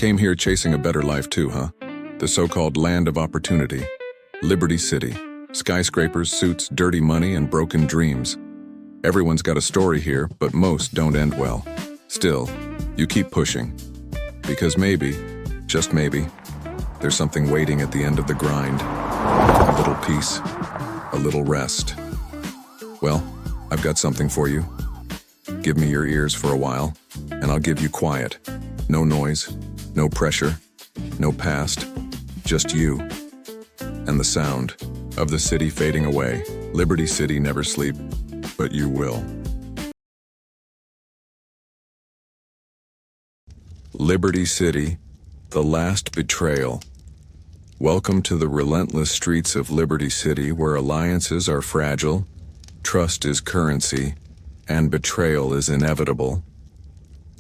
Came here chasing a better life too, huh? The so-called land of opportunity. Liberty City. Skyscrapers, suits, dirty money, and broken dreams. Everyone's got a story here, but most don't end well. Still, you keep pushing. Because maybe, just maybe, there's something waiting at the end of the grind. A little peace, a little rest. Well, I've got something for you. Give me your ears for a while, and I'll give you quiet. No noise, no pressure, no past, just you. And the sound of the city fading away. Liberty City never sleep, but you will. Liberty City, the last betrayal. Welcome to the relentless streets of Liberty City, where alliances are fragile, trust is currency, and betrayal is inevitable.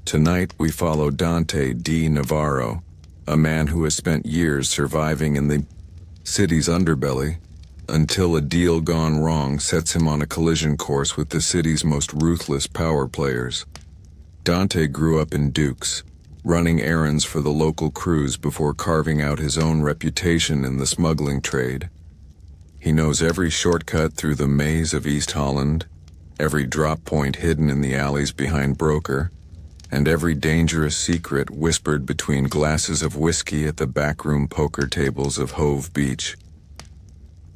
Tonight we follow Dante Navarro, a man who has spent years surviving in the city's underbelly, until a deal gone wrong sets him on a collision course with the city's most ruthless power players. Dante grew up in Dukes, running errands for the local crews before carving out his own reputation in the smuggling trade. He knows every shortcut through the maze of East Holland, every drop point hidden in the alleys behind Broker, and every dangerous secret whispered between glasses of whiskey at the backroom poker tables of Hove Beach.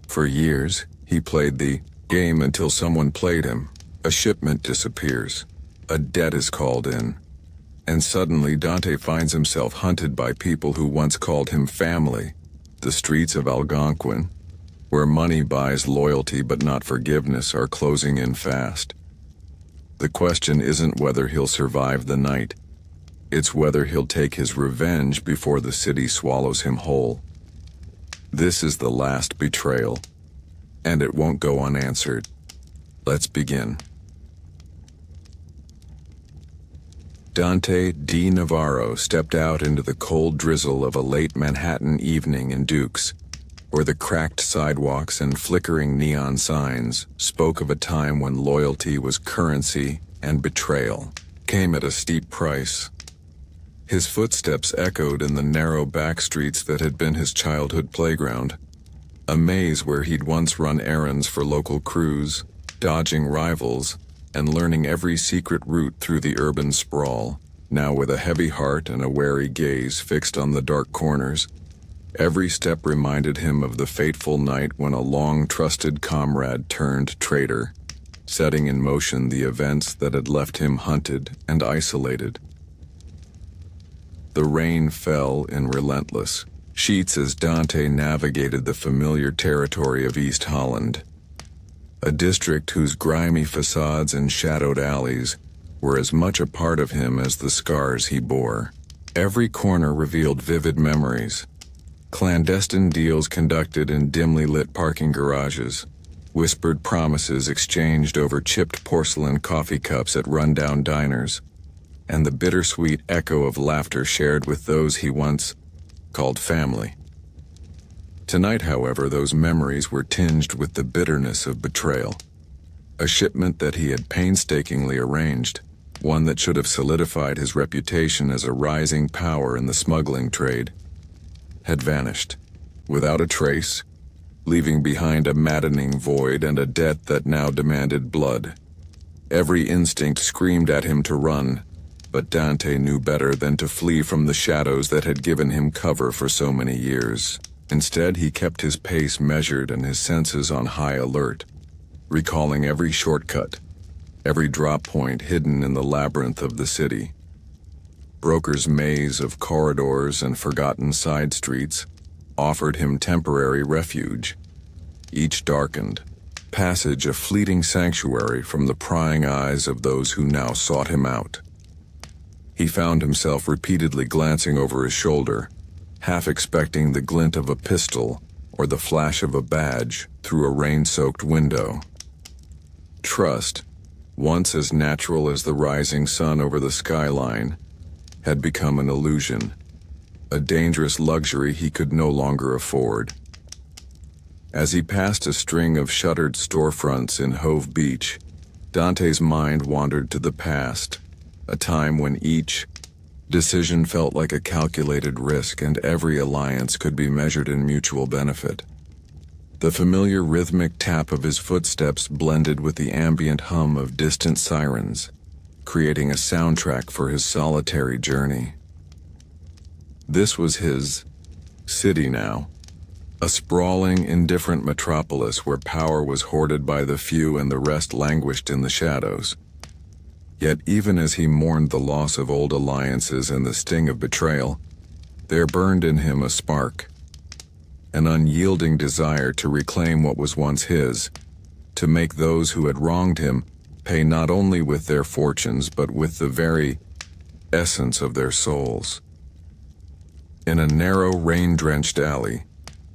For years, he played the game until someone played him. A shipment disappears. A debt is called in. And suddenly Dante finds himself hunted by people who once called him family. The streets of Algonquin, where money buys loyalty but not forgiveness, are closing in fast. The question isn't whether he'll survive the night. It's whether he'll take his revenge before the city swallows him whole. This is the last betrayal, and it won't go unanswered. Let's begin. Dante Navarro stepped out into the cold drizzle of a late Manhattan evening in Dukes, where the cracked sidewalks and flickering neon signs spoke of a time when loyalty was currency and betrayal came at a steep price. His footsteps echoed in the narrow back streets that had been his childhood playground, a maze where he'd once run errands for local crews, dodging rivals, and learning every secret route through the urban sprawl. Now with a heavy heart and a wary gaze fixed on the dark corners, every step reminded him of the fateful night when a long-trusted comrade turned traitor, setting in motion the events that had left him hunted and isolated. The rain fell in relentless sheets as Dante navigated the familiar territory of East Holland, a district whose grimy facades and shadowed alleys were as much a part of him as the scars he bore. Every corner revealed vivid memories. Clandestine deals conducted in dimly lit parking garages, whispered promises exchanged over chipped porcelain coffee cups at rundown diners, and the bittersweet echo of laughter shared with those he once called family. Tonight, however, those memories were tinged with the bitterness of betrayal. A shipment that he had painstakingly arranged, one that should have solidified his reputation as a rising power in the smuggling trade, had vanished, without a trace, leaving behind a maddening void and a debt that now demanded blood. Every instinct screamed at him to run, but Dante knew better than to flee from the shadows that had given him cover for so many years. Instead, he kept his pace measured and his senses on high alert, recalling every shortcut, every drop point hidden in the labyrinth of the city. Broker's maze of corridors and forgotten side streets offered him temporary refuge, each darkened, passage a fleeting sanctuary from the prying eyes of those who now sought him out. He found himself repeatedly glancing over his shoulder, half expecting the glint of a pistol or the flash of a badge through a rain-soaked window. Trust, once as natural as the rising sun over the skyline, had become an illusion, a dangerous luxury he could no longer afford. As he passed a string of shuttered storefronts in Hove Beach, Dante's mind wandered to the past, a time when each Decision felt like a calculated risk, and every alliance could be measured in mutual benefit. The familiar rhythmic tap of his footsteps blended with the ambient hum of distant sirens, creating a soundtrack for his solitary journey. This was his city now, a sprawling, indifferent metropolis where power was hoarded by the few and the rest languished in the shadows. Yet even as he mourned the loss of old alliances and the sting of betrayal, there burned in him a spark, an unyielding desire to reclaim what was once his, to make those who had wronged him pay not only with their fortunes but with the very essence of their souls. In a narrow, rain-drenched alley,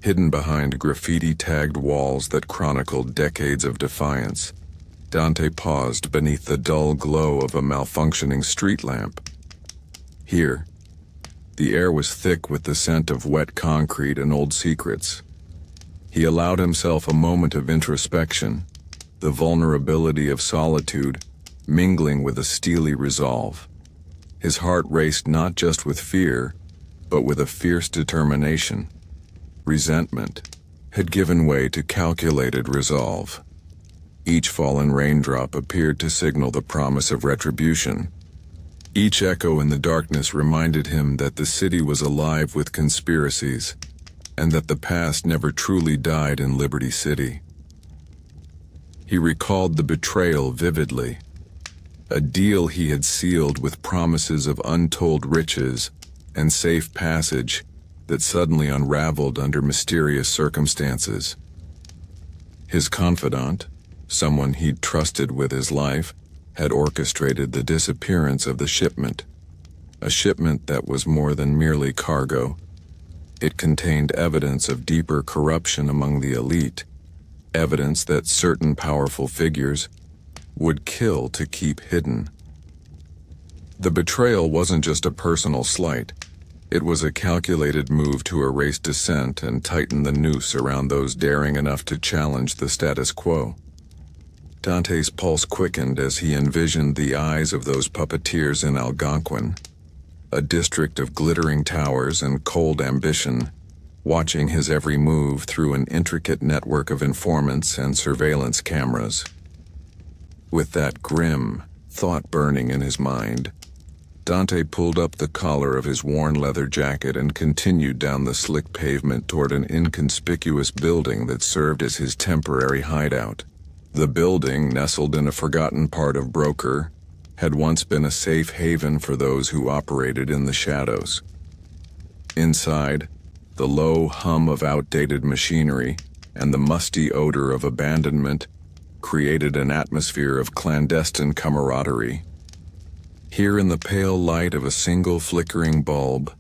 hidden behind graffiti-tagged walls that chronicled decades of defiance, Dante paused beneath the dull glow of a malfunctioning street lamp. Here, the air was thick with the scent of wet concrete and old secrets. He allowed himself a moment of introspection, the vulnerability of solitude mingling with a steely resolve. His heart raced not just with fear, but with a fierce determination. Resentment had given way to calculated resolve. Each fallen raindrop appeared to signal the promise of retribution. Each echo in the darkness reminded him that the city was alive with conspiracies, and that the past never truly died in Liberty City. He recalled the betrayal vividly, a deal he had sealed with promises of untold riches and safe passage that suddenly unraveled under mysterious circumstances. His confidant, someone he'd trusted with his life, had orchestrated the disappearance of the shipment, a shipment that was more than merely cargo. It contained evidence of deeper corruption among the elite, evidence that certain powerful figures would kill to keep hidden. The betrayal wasn't just a personal slight. It was a calculated move to erase dissent and tighten the noose around those daring enough to challenge the status quo. Dante's pulse quickened as he envisioned the eyes of those puppeteers in Algonquin, a district of glittering towers and cold ambition, watching his every move through an intricate network of informants and surveillance cameras. With that grim thought burning in his mind, Dante pulled up the collar of his worn leather jacket and continued down the slick pavement toward an inconspicuous building that served as his temporary hideout. The building, nestled in a forgotten part of Broker, had once been a safe haven for those who operated in the shadows. Inside, the low hum of outdated machinery and the musty odor of abandonment created an atmosphere of clandestine camaraderie. Here in the pale light of a single flickering bulb,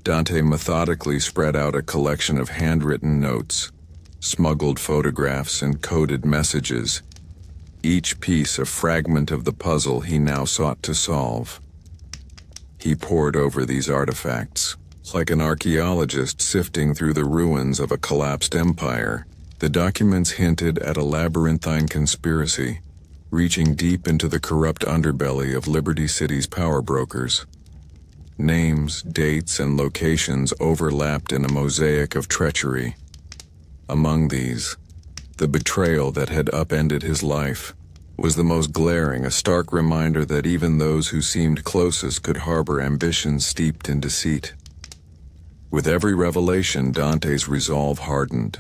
Dante methodically spread out a collection of handwritten notes, smuggled photographs and coded messages, each piece a fragment of the puzzle he now sought to solve. He pored over these artifacts, like an archaeologist sifting through the ruins of a collapsed empire. The documents hinted at a labyrinthine conspiracy, reaching deep into the corrupt underbelly of Liberty City's power brokers. Names, dates, and locations overlapped in a mosaic of treachery. Among these, the betrayal that had upended his life was the most glaring, a stark reminder that even those who seemed closest could harbor ambitions steeped in deceit. With every revelation, Dante's resolve hardened.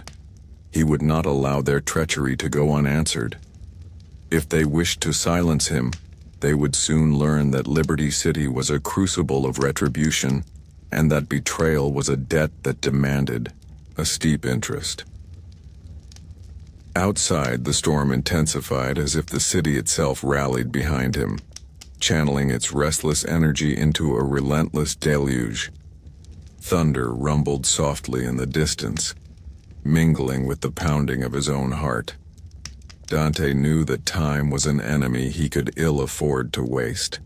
He would not allow their treachery to go unanswered. If they wished to silence him, they would soon learn that Liberty City was a crucible of retribution, and that betrayal was a debt that demanded a steep interest. Outside, the storm intensified as if the city itself rallied behind him, channeling its restless energy into a relentless deluge. Thunder rumbled softly in the distance, mingling with the pounding of his own heart. Dante knew that time was an enemy he could ill afford to waste.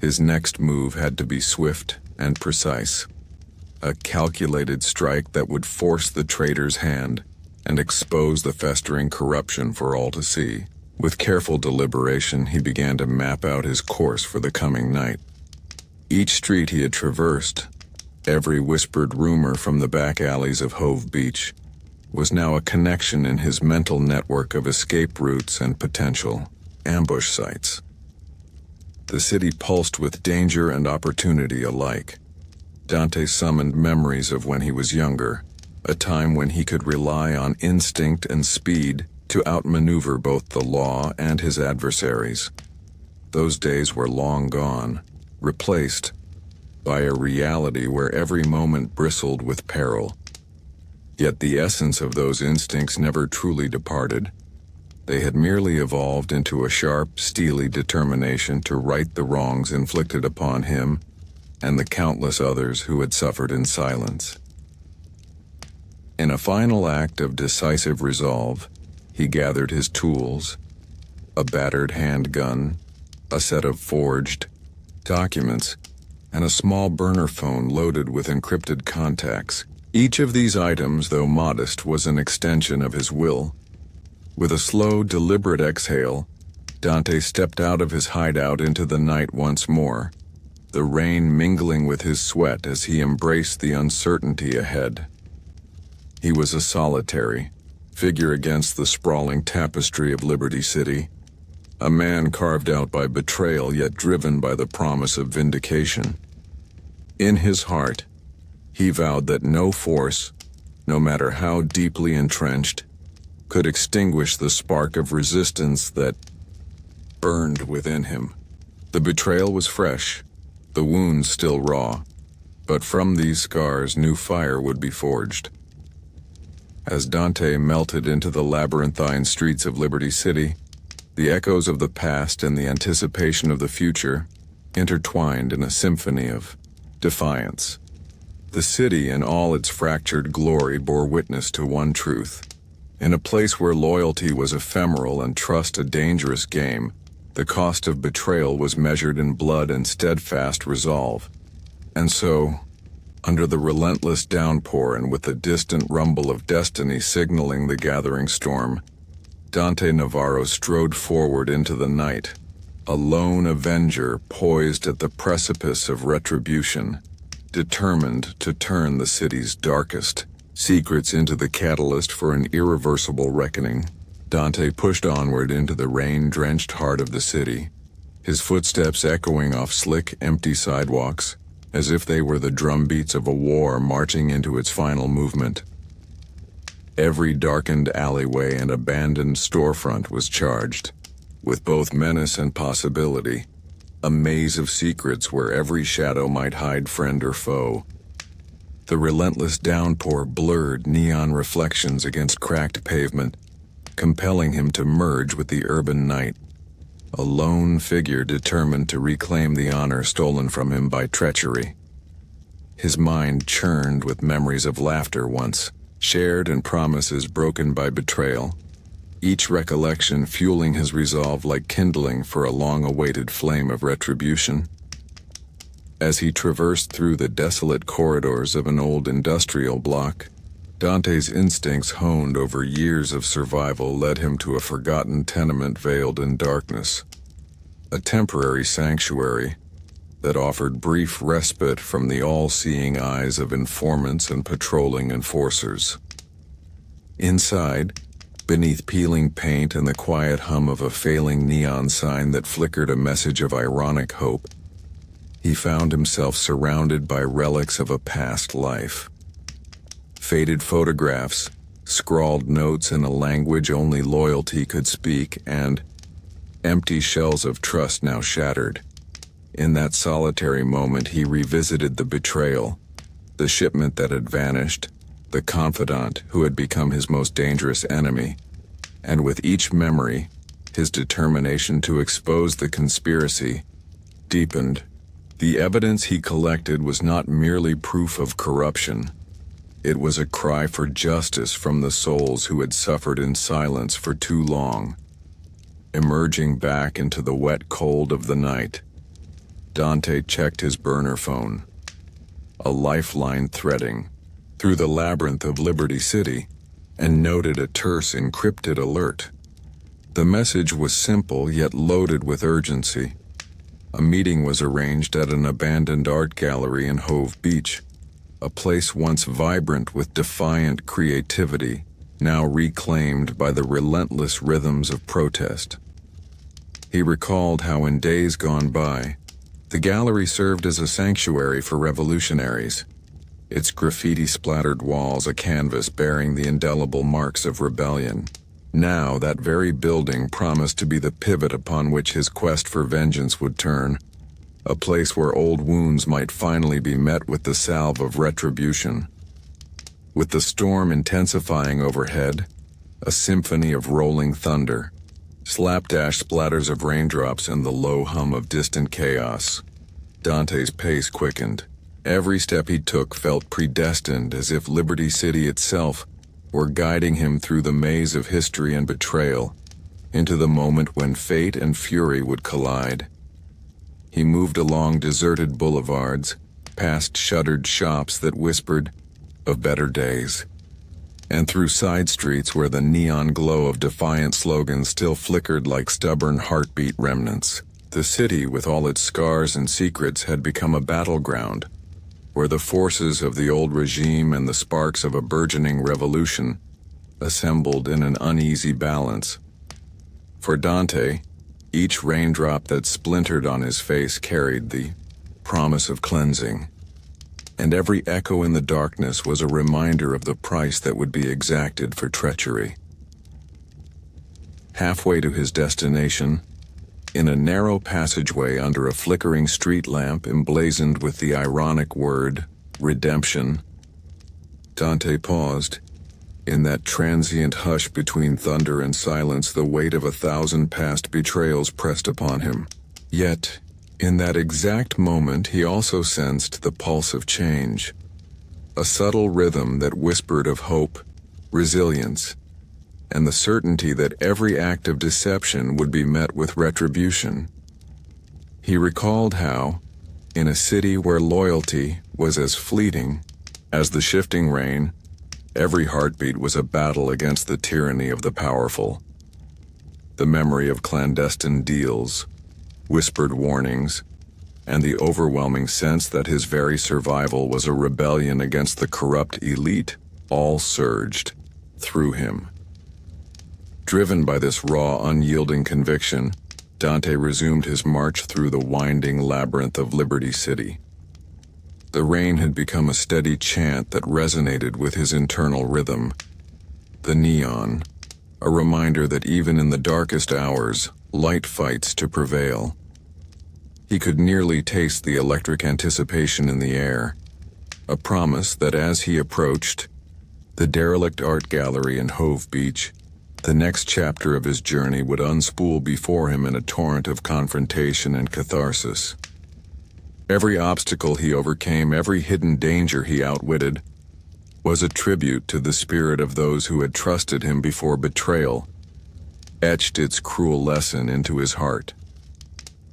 His next move had to be swift and precise, a calculated strike that would force the traitor's hand and expose the festering corruption for all to see. With careful deliberation, he began to map out his course for the coming night. Each street he had traversed, every whispered rumor from the back alleys of Hove Beach, was now a connection in his mental network of escape routes and potential ambush sites. The city pulsed with danger and opportunity alike. Dante summoned memories of when he was younger, a time when he could rely on instinct and speed to outmaneuver both the law and his adversaries. Those days were long gone, replaced by a reality where every moment bristled with peril. Yet the essence of those instincts never truly departed. They had merely evolved into a sharp, steely determination to right the wrongs inflicted upon him and the countless others who had suffered in silence. In a final act of decisive resolve, he gathered his tools, a battered handgun, a set of forged documents, and a small burner phone loaded with encrypted contacts. Each of these items, though modest, was an extension of his will. With a slow, deliberate exhale, Dante stepped out of his hideout into the night once more, the rain mingling with his sweat as he embraced the uncertainty ahead. He was a solitary figure against the sprawling tapestry of Liberty City, a man carved out by betrayal yet driven by the promise of vindication. In his heart, he vowed that no force, no matter how deeply entrenched, could extinguish the spark of resistance that burned within him. The betrayal was fresh, the wounds still raw, but from these scars new fire would be forged. As Dante melted into the labyrinthine streets of Liberty City, the echoes of the past and the anticipation of the future intertwined in a symphony of defiance. The city in all its fractured glory bore witness to one truth. In a place where loyalty was ephemeral and trust a dangerous game, the cost of betrayal was measured in blood and steadfast resolve. And so, under the relentless downpour and with the distant rumble of destiny signaling the gathering storm, Dante Navarro strode forward into the night, a lone avenger poised at the precipice of retribution, determined to turn the city's darkest secrets into the catalyst for an irreversible reckoning. Dante pushed onward into the rain-drenched heart of the city, his footsteps echoing off slick, empty sidewalks, as if they were the drumbeats of a war marching into its final movement. Every darkened alleyway and abandoned storefront was charged, with both menace and possibility, a maze of secrets where every shadow might hide friend or foe. The relentless downpour blurred neon reflections against cracked pavement, compelling him to merge with the urban night, a lone figure determined to reclaim the honor stolen from him by treachery. His mind churned with memories of laughter once shared and promises broken by betrayal, each recollection fueling his resolve like kindling for a long-awaited flame of retribution. As he traversed through the desolate corridors of an old industrial block, Dante's instincts honed over years of survival led him to a forgotten tenement veiled in darkness, a temporary sanctuary that offered brief respite from the all-seeing eyes of informants and patrolling enforcers. Inside, beneath peeling paint and the quiet hum of a failing neon sign that flickered a message of ironic hope, he found himself surrounded by relics of a past life. Faded photographs, scrawled notes in a language only loyalty could speak, and empty shells of trust now shattered. In that solitary moment he revisited the betrayal, the shipment that had vanished, the confidant who had become his most dangerous enemy, and with each memory, his determination to expose the conspiracy deepened. The evidence he collected was not merely proof of corruption. It was a cry for justice from the souls who had suffered in silence for too long. Emerging back into the wet cold of the night, Dante checked his burner phone, a lifeline threading through the labyrinth of Liberty City, and noted a terse encrypted alert. The message was simple yet loaded with urgency. A meeting was arranged at an abandoned art gallery in Hove Beach, a place once vibrant with defiant creativity, now reclaimed by the relentless rhythms of protest. He recalled how in days gone by, the gallery served as a sanctuary for revolutionaries, its graffiti-splattered walls a canvas bearing the indelible marks of rebellion. Now that very building promised to be the pivot upon which his quest for vengeance would turn, a place where old wounds might finally be met with the salve of retribution. With the storm intensifying overhead, a symphony of rolling thunder, slapdash splatters of raindrops and the low hum of distant chaos, Dante's pace quickened. Every step he took felt predestined, as if Liberty City itself were guiding him through the maze of history and betrayal, into the moment when fate and fury would collide. He moved along deserted boulevards, past shuttered shops that whispered of better days, and through side streets where the neon glow of defiant slogans still flickered like stubborn heartbeat remnants. The city, with all its scars and secrets, had become a battleground, where the forces of the old regime and the sparks of a burgeoning revolution assembled in an uneasy balance. For Dante, each raindrop that splintered on his face carried the promise of cleansing, and every echo in the darkness was a reminder of the price that would be exacted for treachery. Halfway to his destination, in a narrow passageway under a flickering street lamp emblazoned with the ironic word, redemption, Dante paused. In that transient hush between thunder and silence, the weight of 1,000 past betrayals pressed upon him. Yet, in that exact moment, he also sensed the pulse of change, a subtle rhythm that whispered of hope, resilience, and the certainty that every act of deception would be met with retribution. He recalled how, in a city where loyalty was as fleeting as the shifting rain, every heartbeat was a battle against the tyranny of the powerful. The memory of clandestine deals, whispered warnings, and the overwhelming sense that his very survival was a rebellion against the corrupt elite all surged through him. Driven by this raw, unyielding conviction, Dante resumed his march through the winding labyrinth of Liberty City. The rain had become a steady chant that resonated with his internal rhythm. The neon, a reminder that even in the darkest hours, light fights to prevail. He could nearly taste the electric anticipation in the air, a promise that as he approached the derelict art gallery in Hove Beach, the next chapter of his journey would unspool before him in a torrent of confrontation and catharsis. Every obstacle he overcame, every hidden danger he outwitted, was a tribute to the spirit of those who had trusted him before betrayal etched its cruel lesson into his heart.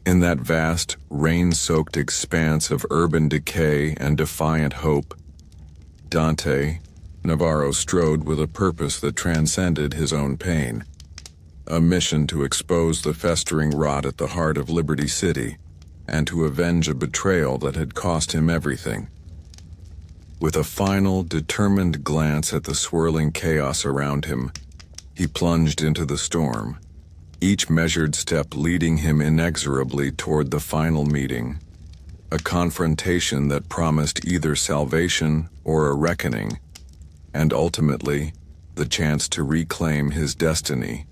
In that vast, rain-soaked expanse of urban decay and defiant hope, Dante Navarro strode with a purpose that transcended his own pain, a mission to expose the festering rot at the heart of Liberty City, and to avenge a betrayal that had cost him everything. With a final, determined glance at the swirling chaos around him, he plunged into the storm, each measured step leading him inexorably toward the final meeting, a confrontation that promised either salvation or a reckoning, and ultimately, the chance to reclaim his destiny.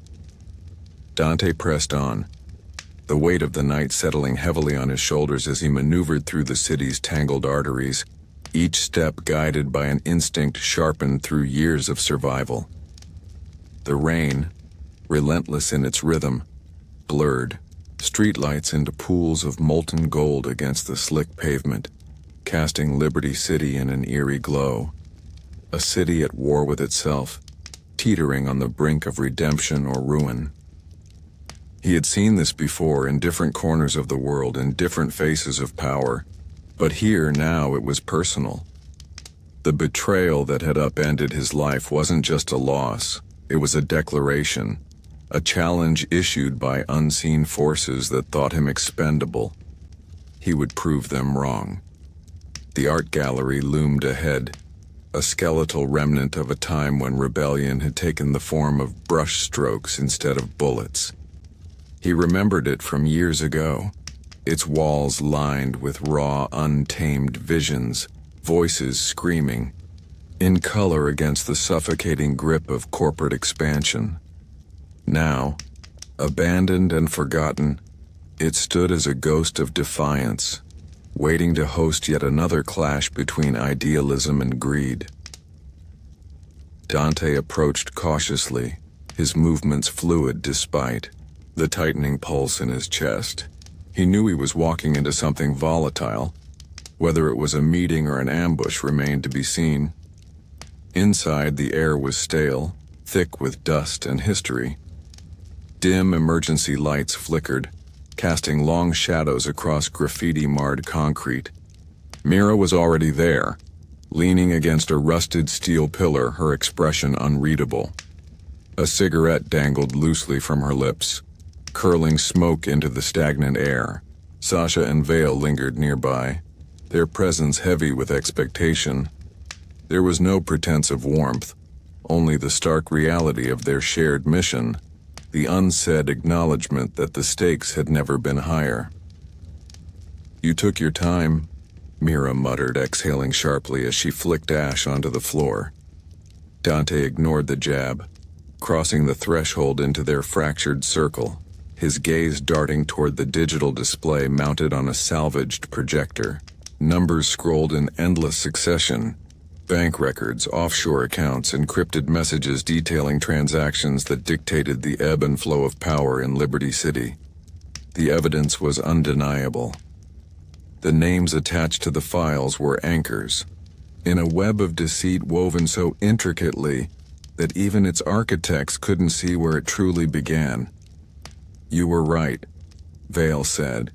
Dante pressed on, the weight of the night settling heavily on his shoulders as he maneuvered through the city's tangled arteries, each step guided by an instinct sharpened through years of survival. The rain, relentless in its rhythm, blurred streetlights into pools of molten gold against the slick pavement, casting Liberty City in an eerie glow. A city at war with itself, teetering on the brink of redemption or ruin. He had seen this before in different corners of the world, in different faces of power, but here now it was personal. The betrayal that had upended his life wasn't just a loss, it was a declaration, a challenge issued by unseen forces that thought him expendable, he would prove them wrong. The art gallery loomed ahead, a skeletal remnant of a time when rebellion had taken the form of brush strokes instead of bullets. He remembered it from years ago, its walls lined with raw, untamed visions, voices screaming, in color against the suffocating grip of corporate expansion. Now, abandoned and forgotten, it stood as a ghost of defiance, waiting to host yet another clash between idealism and greed. Dante approached cautiously, his movements fluid despite the tightening pulse in his chest. He knew he was walking into something volatile. Whether it was a meeting or an ambush remained to be seen. Inside, the air was stale, thick with dust and history. Dim emergency lights flickered, casting long shadows across graffiti-marred concrete. Mira was already there, leaning against a rusted steel pillar, her expression unreadable. A cigarette dangled loosely from her lips, curling smoke into the stagnant air. Sasha and Vale lingered nearby, their presence heavy with expectation. There was no pretense of warmth, only the stark reality of their shared mission, the unsaid acknowledgement that the stakes had never been higher. "You took your time," Mira muttered, exhaling sharply as she flicked ash onto the floor. Dante ignored the jab, crossing the threshold into their fractured circle, his gaze darting toward the digital display mounted on a salvaged projector. Numbers scrolled in endless succession. Bank records, offshore accounts, encrypted messages detailing transactions that dictated the ebb and flow of power in Liberty City. The evidence was undeniable. The names attached to the files were anchors, in a web of deceit woven so intricately that even its architects couldn't see where it truly began. "You were right," Vale said,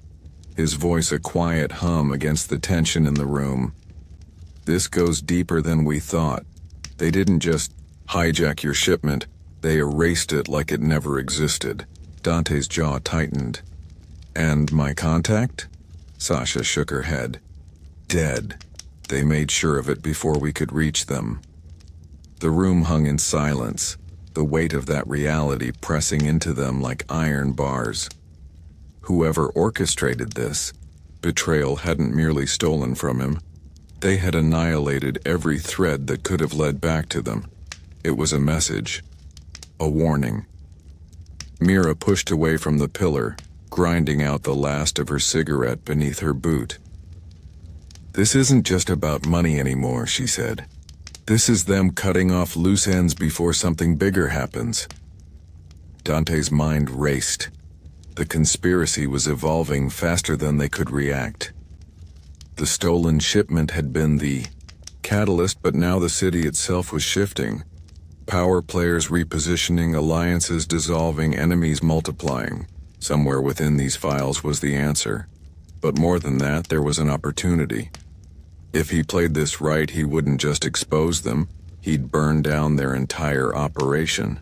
his voice a quiet hum against the tension in the room. "This goes deeper than we thought. They didn't just hijack your shipment, they erased it like it never existed." Dante's jaw tightened. "And my contact?" Sasha shook her head. "Dead. They made sure of it before we could reach them." The room hung in silence, the weight of that reality pressing into them like iron bars. Whoever orchestrated this, Betrayal hadn't merely stolen from him. They had annihilated every thread that could have led back to them. It was a message, a warning. Mira pushed away from the pillar, grinding out the last of her cigarette beneath her boot. "This isn't just about money anymore," she said. "This is them cutting off loose ends before something bigger happens." Dante's mind raced. The conspiracy was evolving faster than they could react. The stolen shipment had been the catalyst, but now the city itself was shifting. Power players repositioning, alliances dissolving, enemies multiplying. Somewhere within these files was the answer. But more than that, there was an opportunity. If he played this right, he wouldn't just expose them, he'd burn down their entire operation.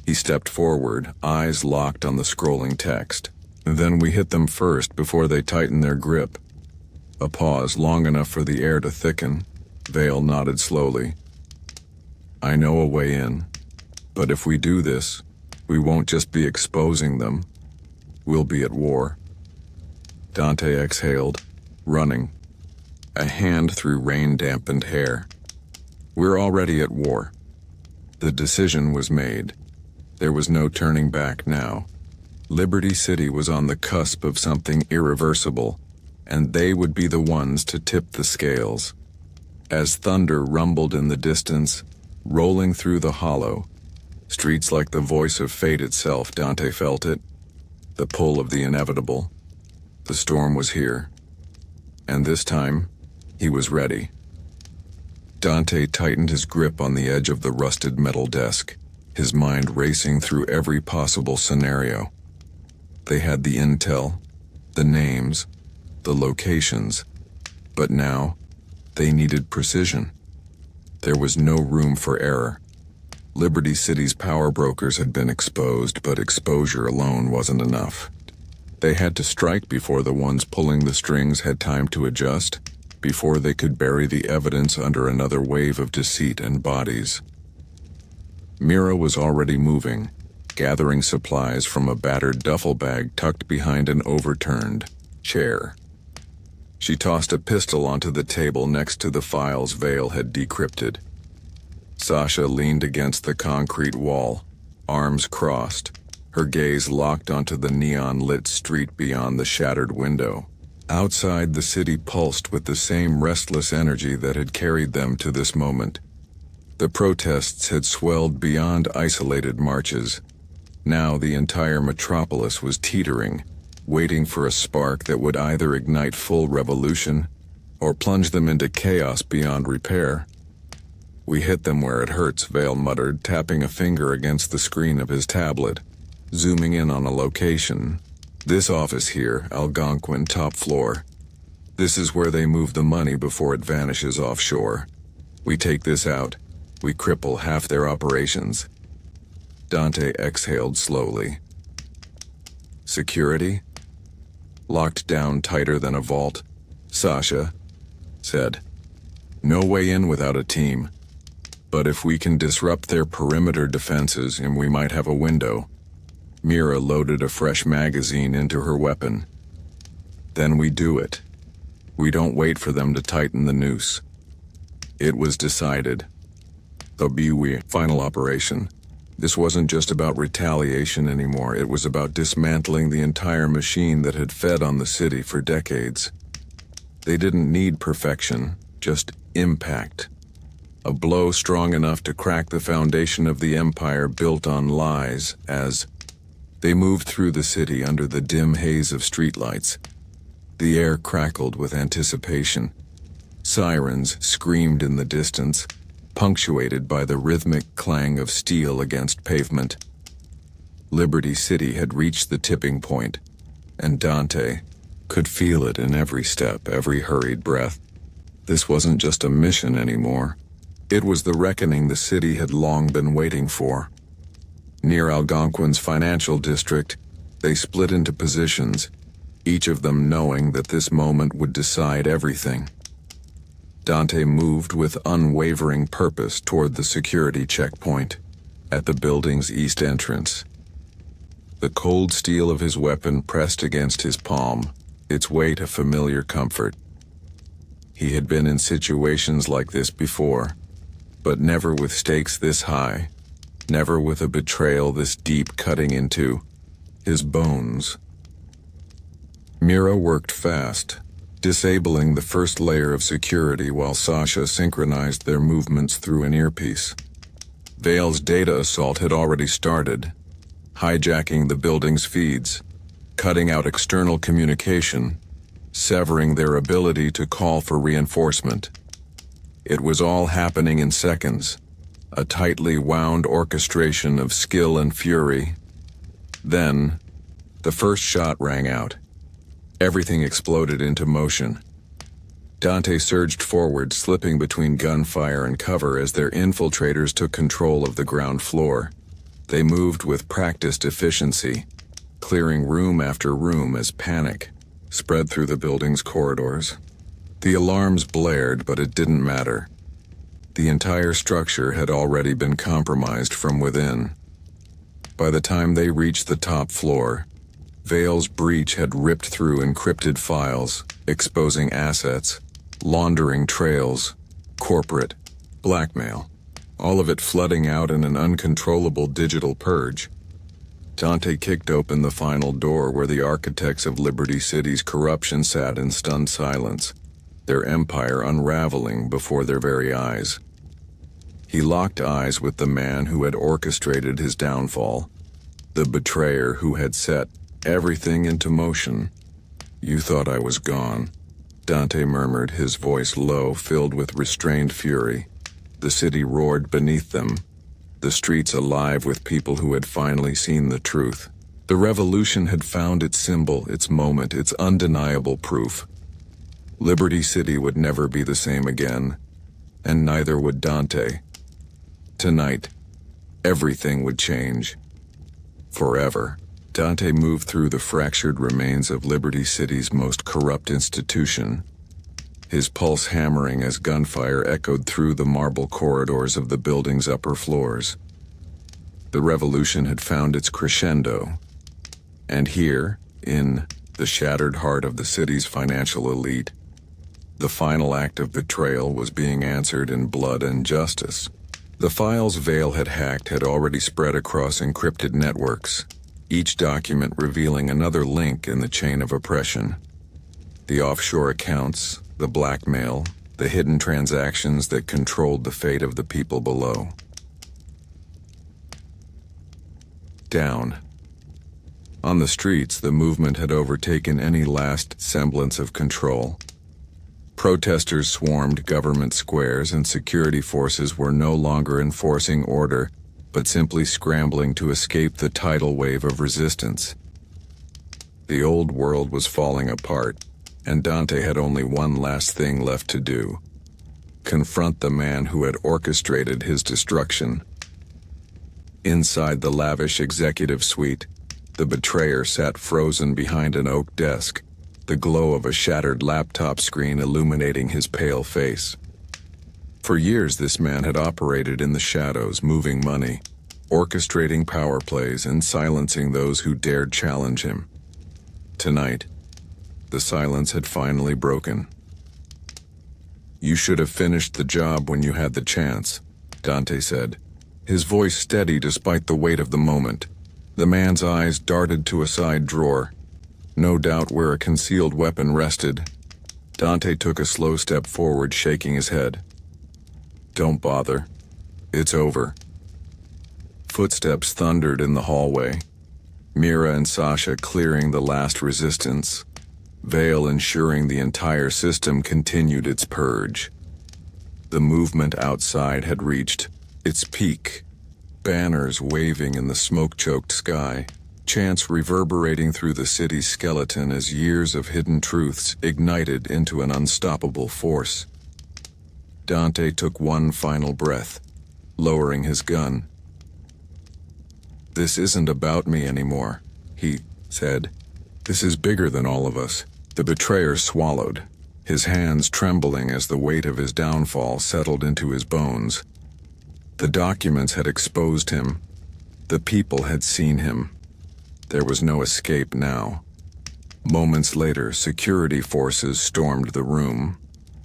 He stepped forward, eyes locked on the scrolling text. "Then we hit them first before they tighten their grip." A pause long enough for the air to thicken. Vale nodded slowly. "I know a way in, but if we do this, we won't just be exposing them. We'll be at war." Dante exhaled, running, a hand through rain-dampened hair. "We're already at war." The decision was made. There was no turning back now. Liberty City was on the cusp of something irreversible, and they would be the ones to tip the scales. As thunder rumbled in the distance, rolling through the hollow, streets like the voice of fate itself, Dante felt it, the pull of the inevitable. The storm was here, and this time, he was ready. Dante tightened his grip on the edge of the rusted metal desk, his mind racing through every possible scenario. They had the intel, the names, the locations, but now, they needed precision. There was no room for error. Liberty City's power brokers had been exposed, but exposure alone wasn't enough. They had to strike before the ones pulling the strings had time to adjust, before they could bury the evidence under another wave of deceit and bodies. Mira was already moving, gathering supplies from a battered duffel bag tucked behind an overturned chair. She tossed a pistol onto the table next to the files Vale had decrypted. Sasha leaned against the concrete wall, arms crossed, her gaze locked onto the neon-lit street beyond the shattered window. Outside, the city pulsed with the same restless energy that had carried them to this moment. The protests had swelled beyond isolated marches. Now the entire metropolis was teetering, waiting for a spark that would either ignite full revolution or plunge them into chaos beyond repair. "We hit them where it hurts," Vale muttered, tapping a finger against the screen of his tablet, zooming in on a location. "This office here, Algonquin, top floor. This is where they move the money before it vanishes offshore. We take this out, we cripple half their operations." Dante exhaled slowly. "Security? Locked down tighter than a vault," Sasha said. "No way in without a team. But if we can disrupt their perimeter defenses, and we might have a window." Mira loaded a fresh magazine into her weapon. "Then we do it. We don't wait for them to tighten the noose." It was decided. The BW final operation. This wasn't just about retaliation anymore, it was about dismantling the entire machine that had fed on the city for decades. They didn't need perfection, just impact. A blow strong enough to crack the foundation of the empire built on lies. As they moved through the city under the dim haze of streetlights, the air crackled with anticipation. Sirens screamed in the distance, punctuated by the rhythmic clang of steel against pavement. Liberty City had reached the tipping point, and Dante could feel it in every step, every hurried breath. This wasn't just a mission anymore. It was the reckoning the city had long been waiting for. Near Algonquin's financial district, they split into positions, each of them knowing that this moment would decide everything. Dante moved with unwavering purpose toward the security checkpoint at the building's east entrance. The cold steel of his weapon pressed against his palm, its weight a familiar comfort. He had been in situations like this before, but never with stakes this high, never with a betrayal this deep cutting into his bones. Mira worked fast, disabling the first layer of security while Sasha synchronized their movements through an earpiece. Vale's data assault had already started, hijacking the building's feeds, cutting out external communication, severing their ability to call for reinforcement. It was all happening in seconds, a tightly wound orchestration of skill and fury. Then, the first shot rang out. Everything exploded into motion. Dante surged forward, slipping between gunfire and cover as their infiltrators took control of the ground floor. They moved with practiced efficiency, clearing room after room as panic spread through the building's corridors. The alarms blared, but it didn't matter. The entire structure had already been compromised from within. By the time they reached the top floor, Vale's breach had ripped through encrypted files, exposing assets, laundering trails, corporate, blackmail, all of it flooding out in an uncontrollable digital purge. Dante kicked open the final door where the architects of Liberty City's corruption sat in stunned silence, their empire unraveling before their very eyes. He locked eyes with the man who had orchestrated his downfall, the betrayer who had set everything into motion. "You thought I was gone," Dante murmured, his voice low, filled with restrained fury. The city roared beneath them, the streets alive with people who had finally seen the truth. The revolution had found its symbol, its moment, its undeniable proof. Liberty City would never be the same again, and neither would Dante. Tonight, everything would change. Forever. Dante moved through the fractured remains of Liberty City's most corrupt institution, his pulse hammering as gunfire echoed through the marble corridors of the building's upper floors. The revolution had found its crescendo, and here, in the shattered heart of the city's financial elite, the final act of betrayal was being answered in blood and justice. The files Vale had hacked had already spread across encrypted networks, each document revealing another link in the chain of oppression. The offshore accounts, the blackmail, the hidden transactions that controlled the fate of the people below. Down. On the streets, the movement had overtaken any last semblance of control. Protesters swarmed government squares, and security forces were no longer enforcing order, but simply scrambling to escape the tidal wave of resistance. The old world was falling apart, and Dante had only one last thing left to do: confront the man who had orchestrated his destruction. Inside the lavish executive suite, the betrayer sat frozen behind an oak desk, the glow of a shattered laptop screen illuminating his pale face. For years, this man had operated in the shadows, moving money, orchestrating power plays, and silencing those who dared challenge him. Tonight, the silence had finally broken. "You should have finished the job when you had the chance," Dante said, his voice steady despite the weight of the moment. The man's eyes darted to a side drawer, no doubt where a concealed weapon rested. Dante took a slow step forward, shaking his head. "Don't bother. It's over." Footsteps thundered in the hallway, Mira and Sasha clearing the last resistance, Vale ensuring the entire system continued its purge. The movement outside had reached its peak, banners waving in the smoke-choked sky, chants reverberating through the city's skeleton as years of hidden truths ignited into an unstoppable force. Dante took one final breath, lowering his gun. "This isn't about me anymore," he said. "This is bigger than all of us." The betrayer swallowed, his hands trembling as the weight of his downfall settled into his bones. The documents had exposed him. The people had seen him. There was no escape now. Moments later, security forces stormed the room,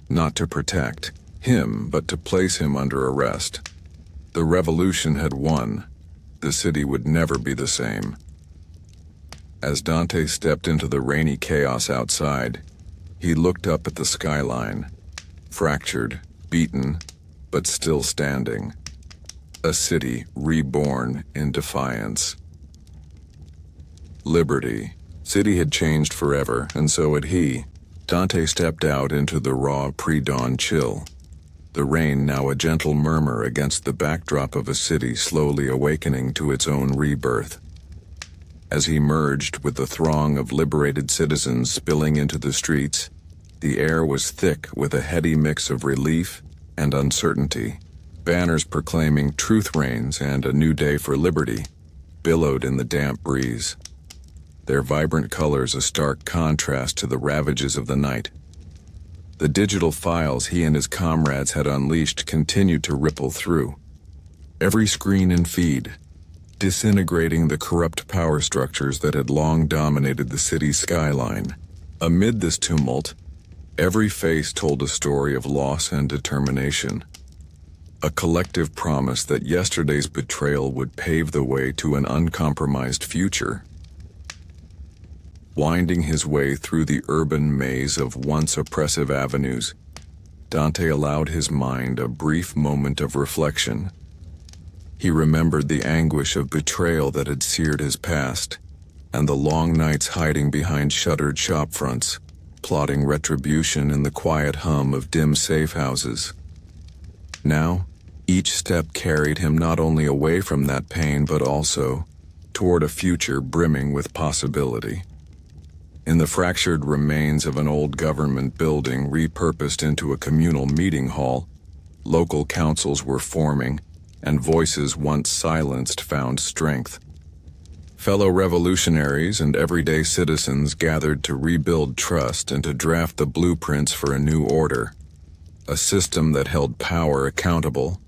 not to protect him, but to place him under arrest. The revolution had won. The city would never be the same. As Dante stepped into the rainy chaos outside, he looked up at the skyline, fractured, beaten, but still standing. A city reborn in defiance. Liberty. City had changed forever, and so had he. Dante stepped out into the raw pre-dawn chill, the rain now a gentle murmur against the backdrop of a city slowly awakening to its own rebirth. As he merged with the throng of liberated citizens spilling into the streets, the air was thick with a heady mix of relief and uncertainty. Banners proclaiming "Truth reigns" and "A new day for liberty" billowed in the damp breeze, their vibrant colors a stark contrast to the ravages of the night. The digital files he and his comrades had unleashed continued to ripple through every screen and feed, disintegrating the corrupt power structures that had long dominated the city's skyline. Amid this tumult, every face told a story of loss and determination, a collective promise that yesterday's betrayal would pave the way to an uncompromised future. Winding his way through the urban maze of once oppressive avenues, Dante allowed his mind a brief moment of reflection. He remembered the anguish of betrayal that had seared his past, and the long nights hiding behind shuttered shopfronts, plotting retribution in the quiet hum of dim safe houses. Now, each step carried him not only away from that pain but also toward a future brimming with possibility. In the fractured remains of an old government building repurposed into a communal meeting hall, local councils were forming, and voices once silenced found strength. Fellow revolutionaries and everyday citizens gathered to rebuild trust and to draft the blueprints for a new order, a system that held power accountable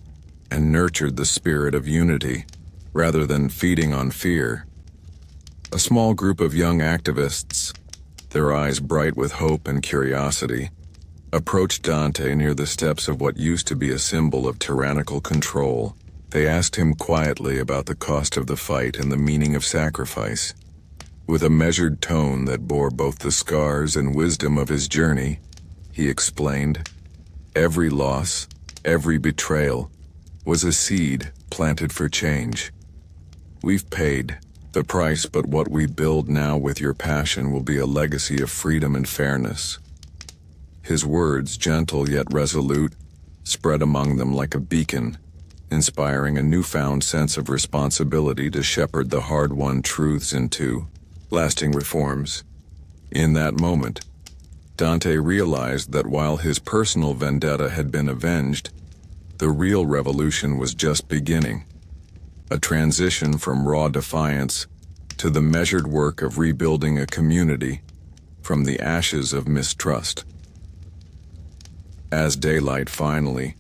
and nurtured the spirit of unity rather than feeding on fear. A small group of young activists, their eyes bright with hope and curiosity, approached Dante near the steps of what used to be a symbol of tyrannical control. They asked him quietly about the cost of the fight and the meaning of sacrifice. With a measured tone that bore both the scars and wisdom of his journey, he explained, "Every loss, every betrayal, was a seed planted for change. We've paid the price, but what we build now with your passion will be a legacy of freedom and fairness." His words, gentle yet resolute, spread among them like a beacon, inspiring a newfound sense of responsibility to shepherd the hard-won truths into lasting reforms. In that moment, Dante realized that while his personal vendetta had been avenged, the real revolution was just beginning, a transition from raw defiance to the measured work of rebuilding a community from the ashes of mistrust. As daylight finally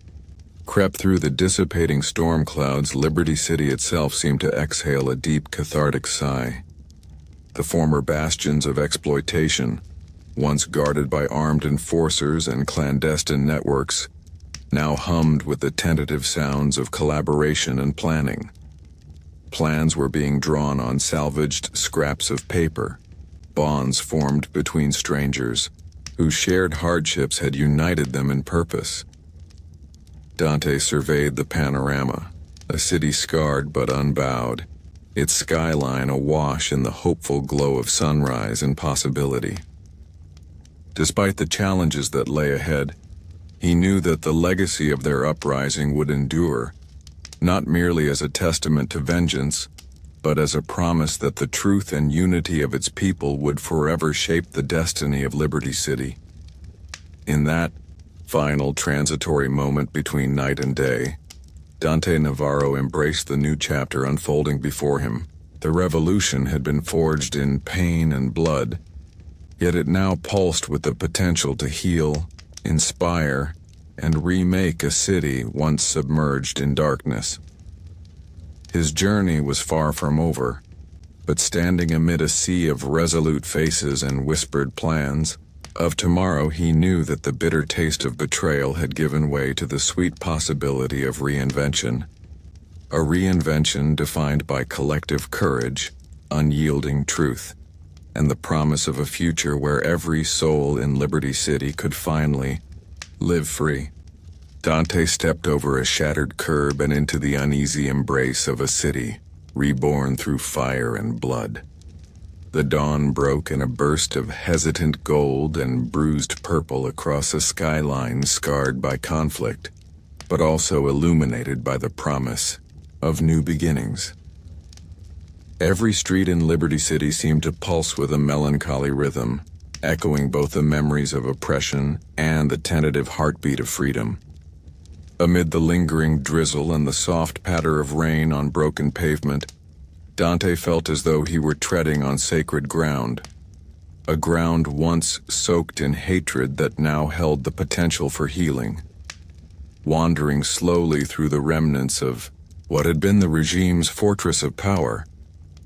crept through the dissipating storm clouds, Liberty City itself seemed to exhale a deep, cathartic sigh. The former bastions of exploitation, once guarded by armed enforcers and clandestine networks, now hummed with the tentative sounds of collaboration and planning. Plans were being drawn on salvaged scraps of paper, bonds formed between strangers whose shared hardships had united them in purpose. Dante surveyed the panorama, a city scarred but unbowed, its skyline awash in the hopeful glow of sunrise and possibility. Despite the challenges that lay ahead, he knew that the legacy of their uprising would endure, not merely as a testament to vengeance, but as a promise that the truth and unity of its people would forever shape the destiny of Liberty City. In that final transitory moment between night and day, Dante Navarro embraced the new chapter unfolding before him. The revolution had been forged in pain and blood, yet it now pulsed with the potential to heal, inspire, and remake a city once submerged in darkness. His journey was far from over, but standing amid a sea of resolute faces and whispered plans of tomorrow, he knew that the bitter taste of betrayal had given way to the sweet possibility of reinvention. A reinvention defined by collective courage, unyielding truth, and the promise of a future where every soul in Liberty City could finally live free. Dante stepped over a shattered curb and into the uneasy embrace of a city reborn through fire and blood. The dawn broke in a burst of hesitant gold and bruised purple across a skyline scarred by conflict, but also illuminated by the promise of new beginnings. Every street in Liberty City seemed to pulse with a melancholy rhythm, echoing both the memories of oppression and the tentative heartbeat of freedom. Amid the lingering drizzle and the soft patter of rain on broken pavement, Dante felt as though he were treading on sacred ground, a ground once soaked in hatred that now held the potential for healing. Wandering slowly through the remnants of what had been the regime's fortress of power,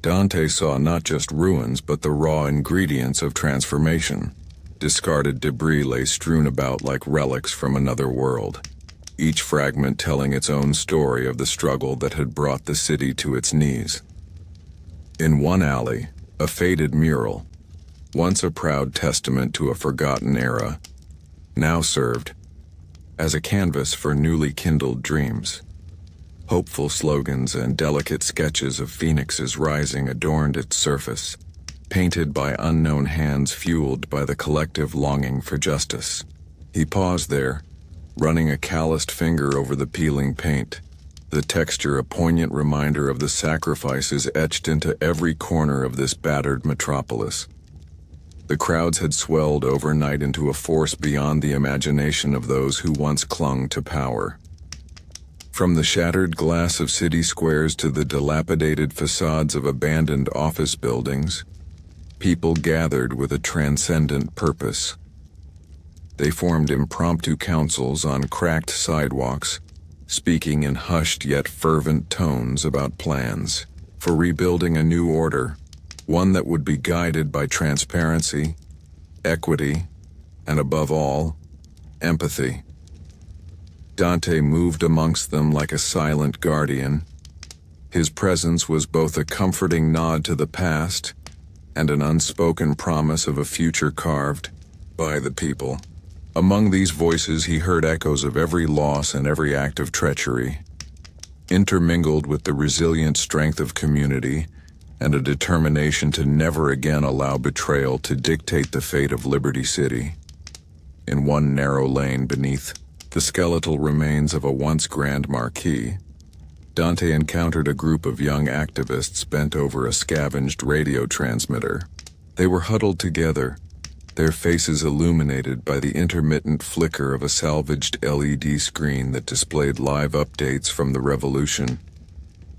Dante saw not just ruins but the raw ingredients of transformation. Discarded debris lay strewn about like relics from another world, each fragment telling its own story of the struggle that had brought the city to its knees. In one alley, a faded mural, once a proud testament to a forgotten era, now served as a canvas for newly kindled dreams. Hopeful slogans and delicate sketches of phoenixes rising adorned its surface, painted by unknown hands fueled by the collective longing for justice. He paused there, running a calloused finger over the peeling paint, the texture a poignant reminder of the sacrifices etched into every corner of this battered metropolis. The crowds had swelled overnight into a force beyond the imagination of those who once clung to power. From the shattered glass of city squares to the dilapidated facades of abandoned office buildings, people gathered with a transcendent purpose. They formed impromptu councils on cracked sidewalks, speaking in hushed yet fervent tones about plans for rebuilding a new order, one that would be guided by transparency, equity, and above all, empathy. Dante moved amongst them like a silent guardian. His presence was both a comforting nod to the past and an unspoken promise of a future carved by the people. Among these voices he heard echoes of every loss and every act of treachery, intermingled with the resilient strength of community and a determination to never again allow betrayal to dictate the fate of Liberty City. In one narrow lane beneath the skeletal remains of a once grand marquee, Dante encountered a group of young activists bent over a scavenged radio transmitter. They were huddled together, their faces illuminated by the intermittent flicker of a salvaged LED screen that displayed live updates from the revolution.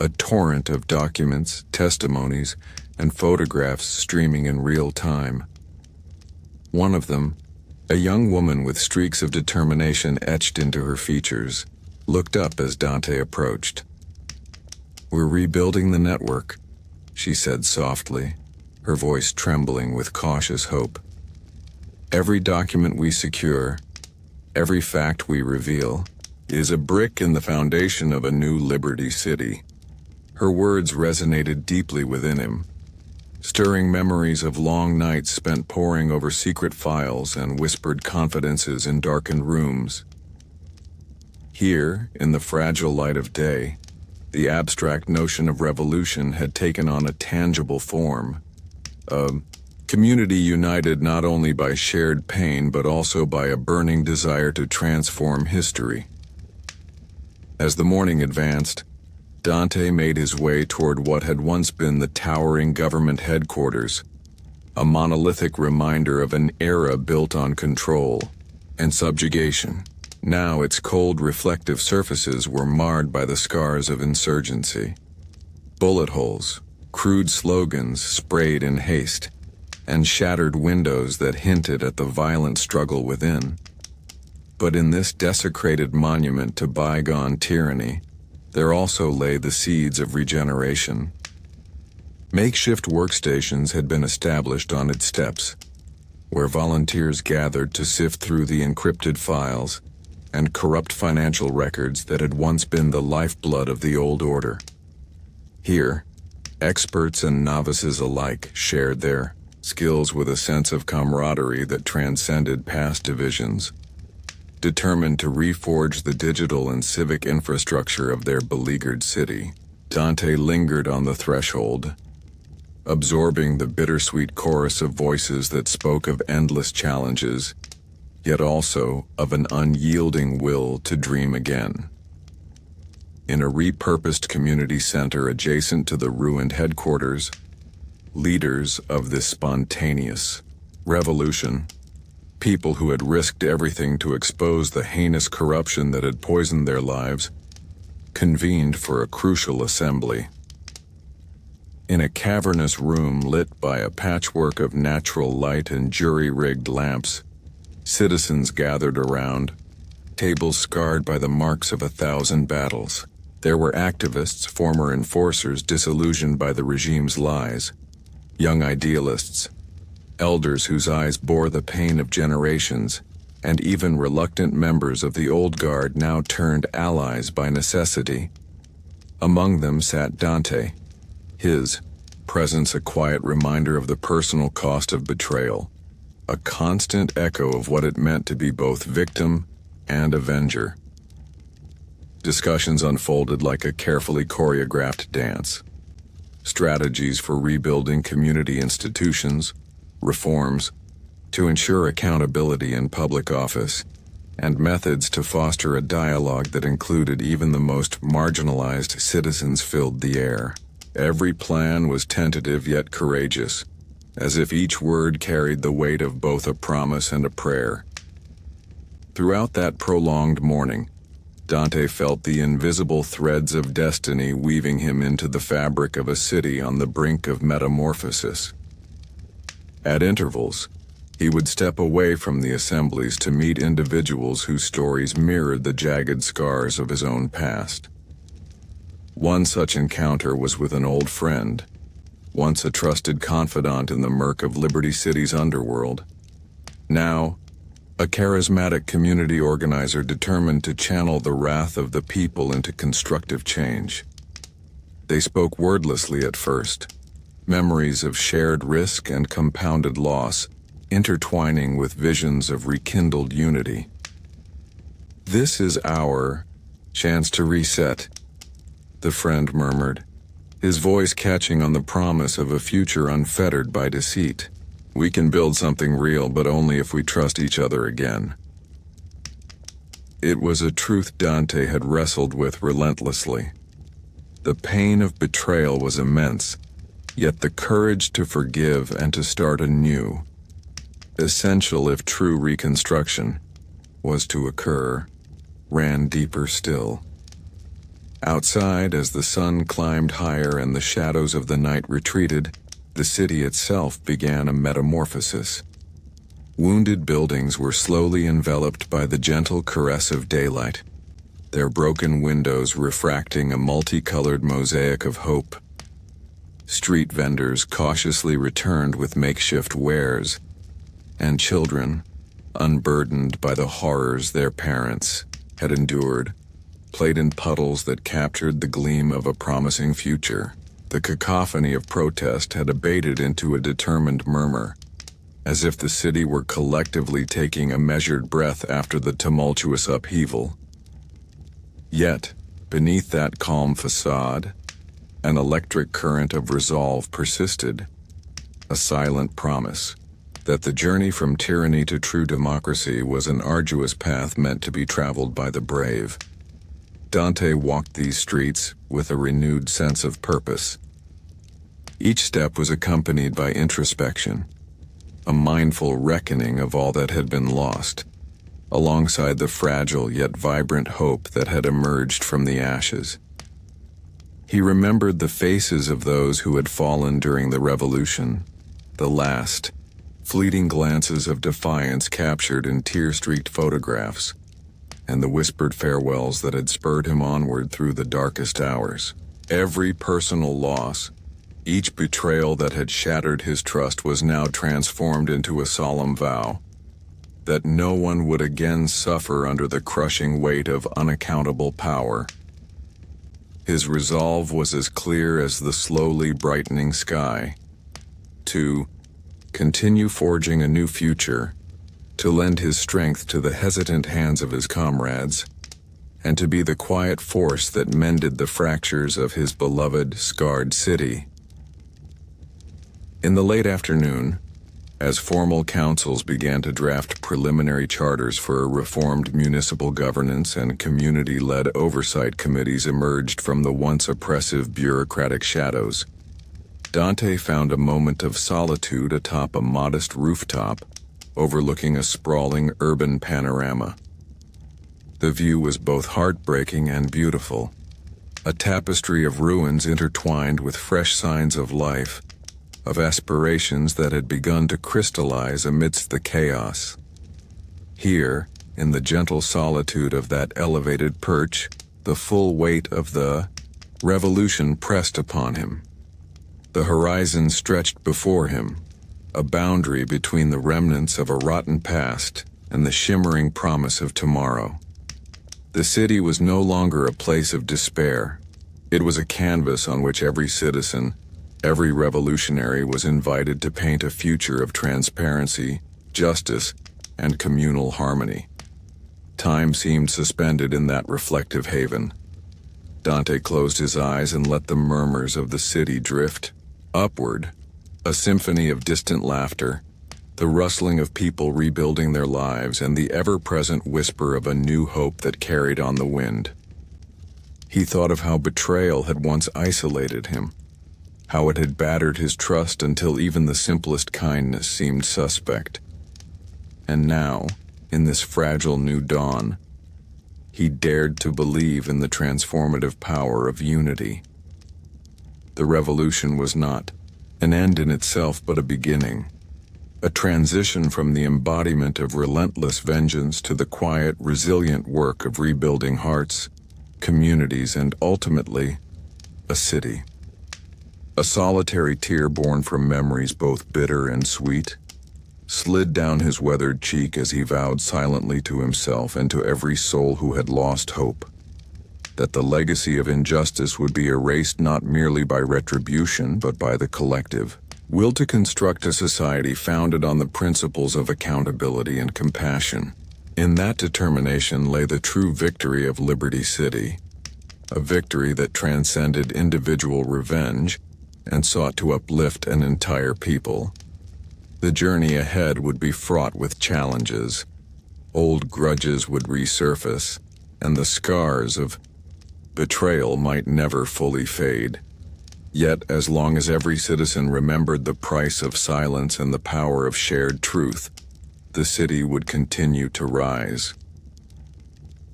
A torrent of documents, testimonies, and photographs streaming in real time. One of them, a young woman with streaks of determination etched into her features, looked up as Dante approached. "We're rebuilding the network," she said softly, her voice trembling with cautious hope. "Every document we secure, every fact we reveal, is a brick in the foundation of a new Liberty City." Her words resonated deeply within him, stirring memories of long nights spent poring over secret files and whispered confidences in darkened rooms. Here, in the fragile light of day, the abstract notion of revolution had taken on a tangible form, a community united not only by shared pain but also by a burning desire to transform history. As the morning advanced, Dante made his way toward what had once been the towering government headquarters, a monolithic reminder of an era built on control and subjugation. Now its cold, reflective surfaces were marred by the scars of insurgency. Bullet holes, crude slogans sprayed in haste, and shattered windows that hinted at the violent struggle within. But in this desecrated monument to bygone tyranny, there also lay the seeds of regeneration. Makeshift workstations had been established on its steps, where volunteers gathered to sift through the encrypted files and corrupt financial records that had once been the lifeblood of the old order. Here, experts and novices alike shared their skills with a sense of camaraderie that transcended past divisions. Determined to reforge the digital and civic infrastructure of their beleaguered city, Dante lingered on the threshold, absorbing the bittersweet chorus of voices that spoke of endless challenges, yet also of an unyielding will to dream again. In a repurposed community center adjacent to the ruined headquarters, leaders of this spontaneous revolution, people who had risked everything to expose the heinous corruption that had poisoned their lives, convened for a crucial assembly. In a cavernous room lit by a patchwork of natural light and jury-rigged lamps, citizens gathered around, tables scarred by the marks of 1,000 battles. There were activists, former enforcers disillusioned by the regime's lies, young idealists, elders whose eyes bore the pain of generations, and even reluctant members of the old guard now turned allies by necessity. Among them sat Dante, his presence a quiet reminder of the personal cost of betrayal, a constant echo of what it meant to be both victim and avenger. Discussions unfolded like a carefully choreographed dance. Strategies for rebuilding community institutions, reforms to ensure accountability in public office, and methods to foster a dialogue that included even the most marginalized citizens filled the air. Every plan was tentative yet courageous, as if each word carried the weight of both a promise and a prayer. Throughout that prolonged morning, Dante felt the invisible threads of destiny weaving him into the fabric of a city on the brink of metamorphosis. At intervals, he would step away from the assemblies to meet individuals whose stories mirrored the jagged scars of his own past. One such encounter was with an old friend, once a trusted confidant in the murk of Liberty City's underworld. Now, a charismatic community organizer determined to channel the wrath of the people into constructive change. They spoke wordlessly at first, memories of shared risk and compounded loss, intertwining with visions of rekindled unity. "This is our chance to reset," the friend murmured, his voice catching on the promise of a future unfettered by deceit. "We can build something real, but only if we trust each other again." It was a truth Dante had wrestled with relentlessly. The pain of betrayal was immense, yet the courage to forgive and to start anew, essential if true reconstruction was to occur, ran deeper still. Outside, as the sun climbed higher and the shadows of the night retreated, the city itself began a metamorphosis. Wounded buildings were slowly enveloped by the gentle caress of daylight, their broken windows refracting a multicolored mosaic of hope. Street vendors cautiously returned with makeshift wares, and children, unburdened by the horrors their parents had endured, played in puddles that captured the gleam of a promising future. The cacophony of protest had abated into a determined murmur, as if the city were collectively taking a measured breath after the tumultuous upheaval. Yet, beneath that calm facade, an electric current of resolve persisted, a silent promise that the journey from tyranny to true democracy was an arduous path meant to be traveled by the brave. Dante walked these streets with a renewed sense of purpose. Each step was accompanied by introspection, a mindful reckoning of all that had been lost, alongside the fragile yet vibrant hope that had emerged from the ashes. He remembered the faces of those who had fallen during the revolution, the last, fleeting glances of defiance captured in tear-streaked photographs, and the whispered farewells that had spurred him onward through the darkest hours. Every personal loss, each betrayal that had shattered his trust was now transformed into a solemn vow that no one would again suffer under the crushing weight of unaccountable power. His resolve was as clear as the slowly brightening sky: to continue forging a new future, to lend his strength to the hesitant hands of his comrades, and to be the quiet force that mended the fractures of his beloved, scarred city. In the late afternoon, as formal councils began to draft preliminary charters for a reformed municipal governance and community-led oversight committees emerged from the once oppressive bureaucratic shadows, Dante found a moment of solitude atop a modest rooftop overlooking a sprawling urban panorama. The view was both heartbreaking and beautiful, a tapestry of ruins intertwined with fresh signs of life, of aspirations that had begun to crystallize amidst the chaos. Here, in the gentle solitude of that elevated perch, the full weight of the revolution pressed upon him. The horizon stretched before him, a boundary between the remnants of a rotten past and the shimmering promise of tomorrow. The city was no longer a place of despair. It was a canvas on which every citizen, every revolutionary was invited to paint a future of transparency, justice, and communal harmony. Time seemed suspended in that reflective haven. Dante closed his eyes and let the murmurs of the city drift upward, a symphony of distant laughter, the rustling of people rebuilding their lives, and the ever-present whisper of a new hope that carried on the wind. He thought of how betrayal had once isolated him, how it had battered his trust until even the simplest kindness seemed suspect. And now, in this fragile new dawn, He dared to believe in the transformative power of unity. The revolution was not an end in itself but a beginning, a transition from the embodiment of relentless vengeance to the quiet, resilient work of rebuilding hearts, communities, and ultimately, a city. A solitary tear born from memories both bitter and sweet slid down his weathered cheek as he vowed silently to himself and to every soul who had lost hope that the legacy of injustice would be erased not merely by retribution but by the collective will to construct a society founded on the principles of accountability and compassion. In that determination lay the true victory of Liberty City, a victory that transcended individual revenge and sought to uplift an entire people. The journey ahead would be fraught with challenges. Old grudges would resurface, and the scars of betrayal might never fully fade. Yet, as long as every citizen remembered the price of silence and the power of shared truth, the city would continue to rise.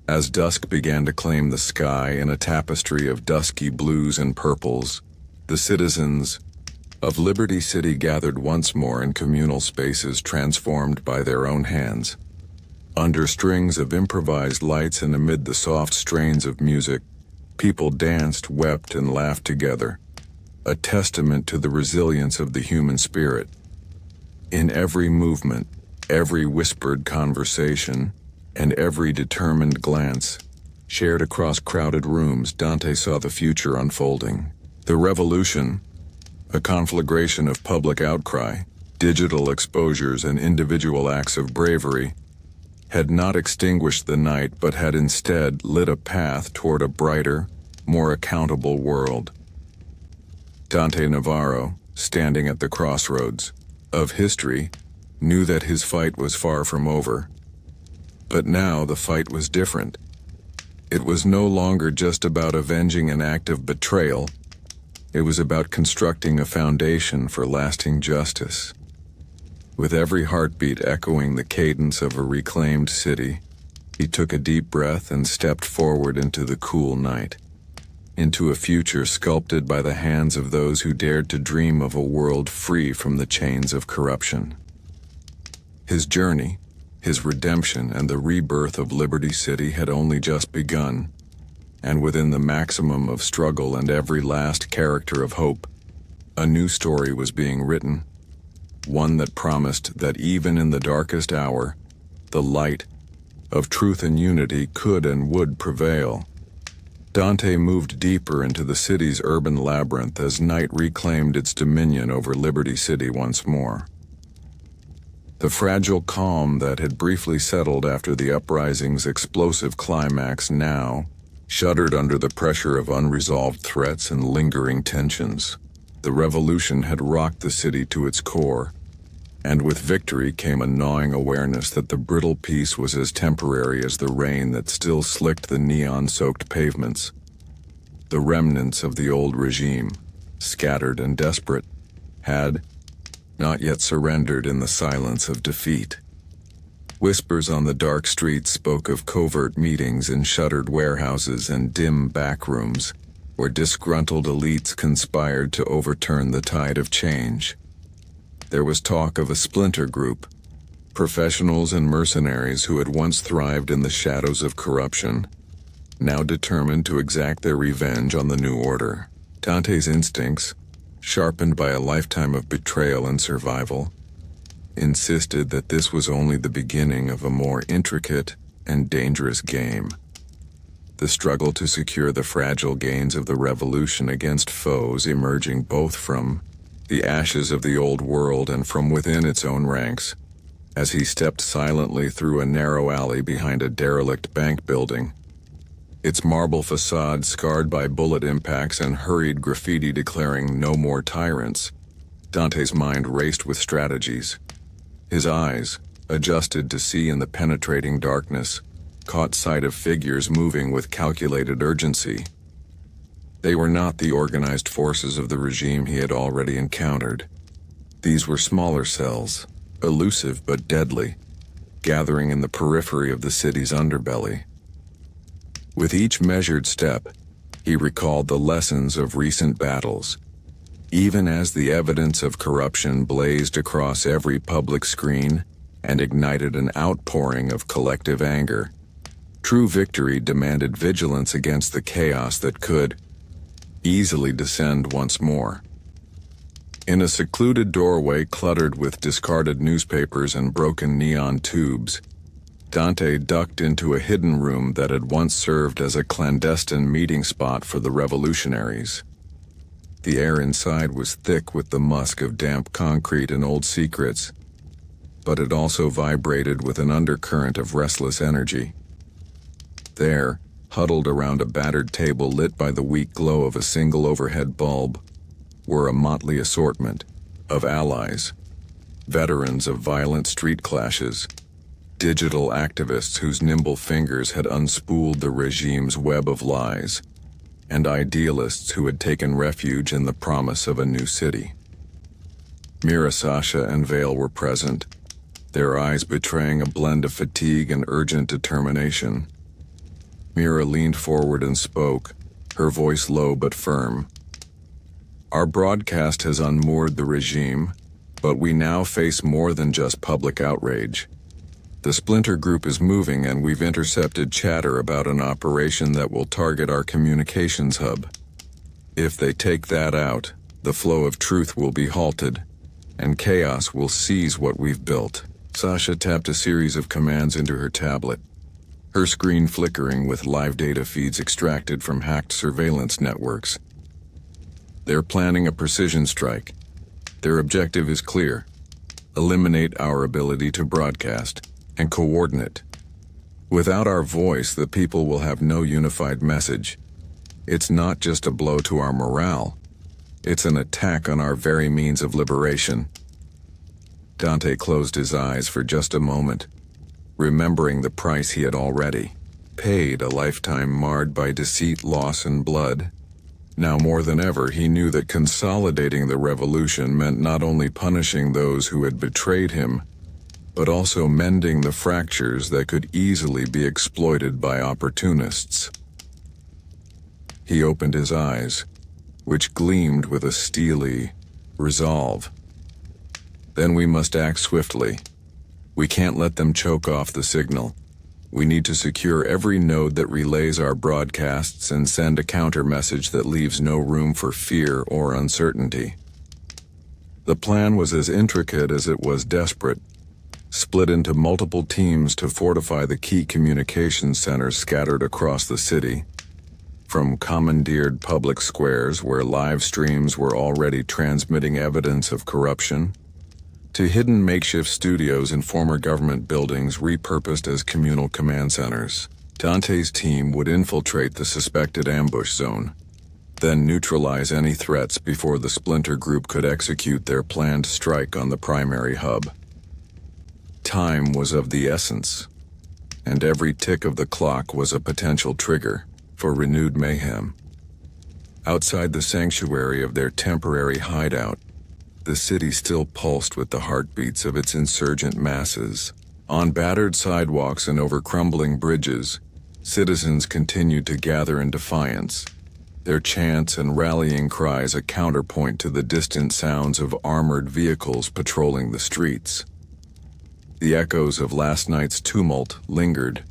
As dusk began to claim the sky in a tapestry of dusky blues and purples, the citizens of Liberty City gathered once more in communal spaces transformed by their own hands. Under strings of improvised lights and amid the soft strains of music, people danced, wept, and laughed together, a testament to the resilience of the human spirit. In every movement, every whispered conversation, and every determined glance shared across crowded rooms, Dante saw the future unfolding. The revolution, a conflagration of public outcry, digital exposures, and individual acts of bravery, had not extinguished the night but had instead lit a path toward a brighter, more accountable world. Dante Navarro, standing at the crossroads of history, knew that his fight was far from over. But now the fight was different. It was no longer just about avenging an act of betrayal. It was about constructing a foundation for lasting justice. With every heartbeat echoing the cadence of a reclaimed city, he took a deep breath and stepped forward into the cool night, into a future sculpted by the hands of those who dared to dream of a world free from the chains of corruption. His journey, his redemption, and the rebirth of Liberty City had only just begun, and within the maximum of struggle and every last character of hope, a new story was being written, one that promised that even in the darkest hour, the light of truth and unity could and would prevail. Dante moved deeper into the city's urban labyrinth as night reclaimed its dominion over Liberty City once more. The fragile calm that had briefly settled after the uprising's explosive climax now shuddered under the pressure of unresolved threats and lingering tensions. The revolution had rocked the city to its core, and with victory came a gnawing awareness that the brittle peace was as temporary as the rain that still slicked the neon-soaked pavements. The remnants of the old regime, scattered and desperate, had not yet surrendered in the silence of defeat. Whispers on the dark streets spoke of covert meetings in shuttered warehouses and dim back rooms, where disgruntled elites conspired to overturn the tide of change. There was talk of a splinter group, professionals and mercenaries who had once thrived in the shadows of corruption, now determined to exact their revenge on the new order. Dante's instincts, sharpened by a lifetime of betrayal and survival, insisted that this was only the beginning of a more intricate and dangerous game. The struggle to secure the fragile gains of the revolution against foes emerging both from the ashes of the old world and from within its own ranks. As he stepped silently through a narrow alley behind a derelict bank building, its marble facade scarred by bullet impacts and hurried graffiti declaring "No more tyrants," Dante's mind raced with strategies. His eyes, adjusted to see in the penetrating darkness, caught sight of figures moving with calculated urgency. They were not the organized forces of the regime he had already encountered. These were smaller cells, elusive but deadly, gathering in the periphery of the city's underbelly. With each measured step, he recalled the lessons of recent battles. Even as the evidence of corruption blazed across every public screen and ignited an outpouring of collective anger, true victory demanded vigilance against the chaos that could easily descend once more. In a secluded doorway cluttered with discarded newspapers and broken neon tubes, Dante ducked into a hidden room that had once served as a clandestine meeting spot for the revolutionaries. The air inside was thick with the musk of damp concrete and old secrets, but it also vibrated with an undercurrent of restless energy. There, huddled around a battered table lit by the weak glow of a single overhead bulb, were a motley assortment of allies, veterans of violent street clashes, digital activists whose nimble fingers had unspooled the regime's web of lies, and idealists who had taken refuge in the promise of a new city. Mira, Sasha, and Vale were present, their eyes betraying a blend of fatigue and urgent determination. Mira leaned forward and spoke, her voice low but firm. Our broadcast has unmoored the regime, but we now face more than just public outrage. The splinter group is moving, and we've intercepted chatter about an operation that will target our communications hub. If they take that out, the flow of truth will be halted, and chaos will seize what we've built. Sasha tapped a series of commands into her tablet, her screen flickering with live data feeds extracted from hacked surveillance networks. They're planning a precision strike. Their objective is clear: eliminate our ability to broadcast and coordinate. Without our voice, the people will have no unified message. It's not just a blow to our morale. It's an attack on our very means of liberation. Dante closed his eyes for just a moment, remembering the price he had already paid, a lifetime marred by deceit, loss, and blood. Now more than ever, he knew that consolidating the revolution meant not only punishing those who had betrayed him, but also mending the fractures that could easily be exploited by opportunists. He opened his eyes, which gleamed with a steely resolve. Then we must act swiftly. We can't let them choke off the signal. We need to secure every node that relays our broadcasts and send a counter message that leaves no room for fear or uncertainty. The plan was as intricate as it was desperate, split into multiple teams to fortify the key communications centers scattered across the city, from commandeered public squares where live streams were already transmitting evidence of corruption, to hidden makeshift studios in former government buildings repurposed as communal command centers. Dante's team would infiltrate the suspected ambush zone, then neutralize any threats before the splinter group could execute their planned strike on the primary hub. Time was of the essence, and every tick of the clock was a potential trigger for renewed mayhem. Outside the sanctuary of their temporary hideout, the city still pulsed with the heartbeats of its insurgent masses. On battered sidewalks and over crumbling bridges, citizens continued to gather in defiance, their chants and rallying cries a counterpoint to the distant sounds of armored vehicles patrolling the streets. The echoes of last night's tumult lingered,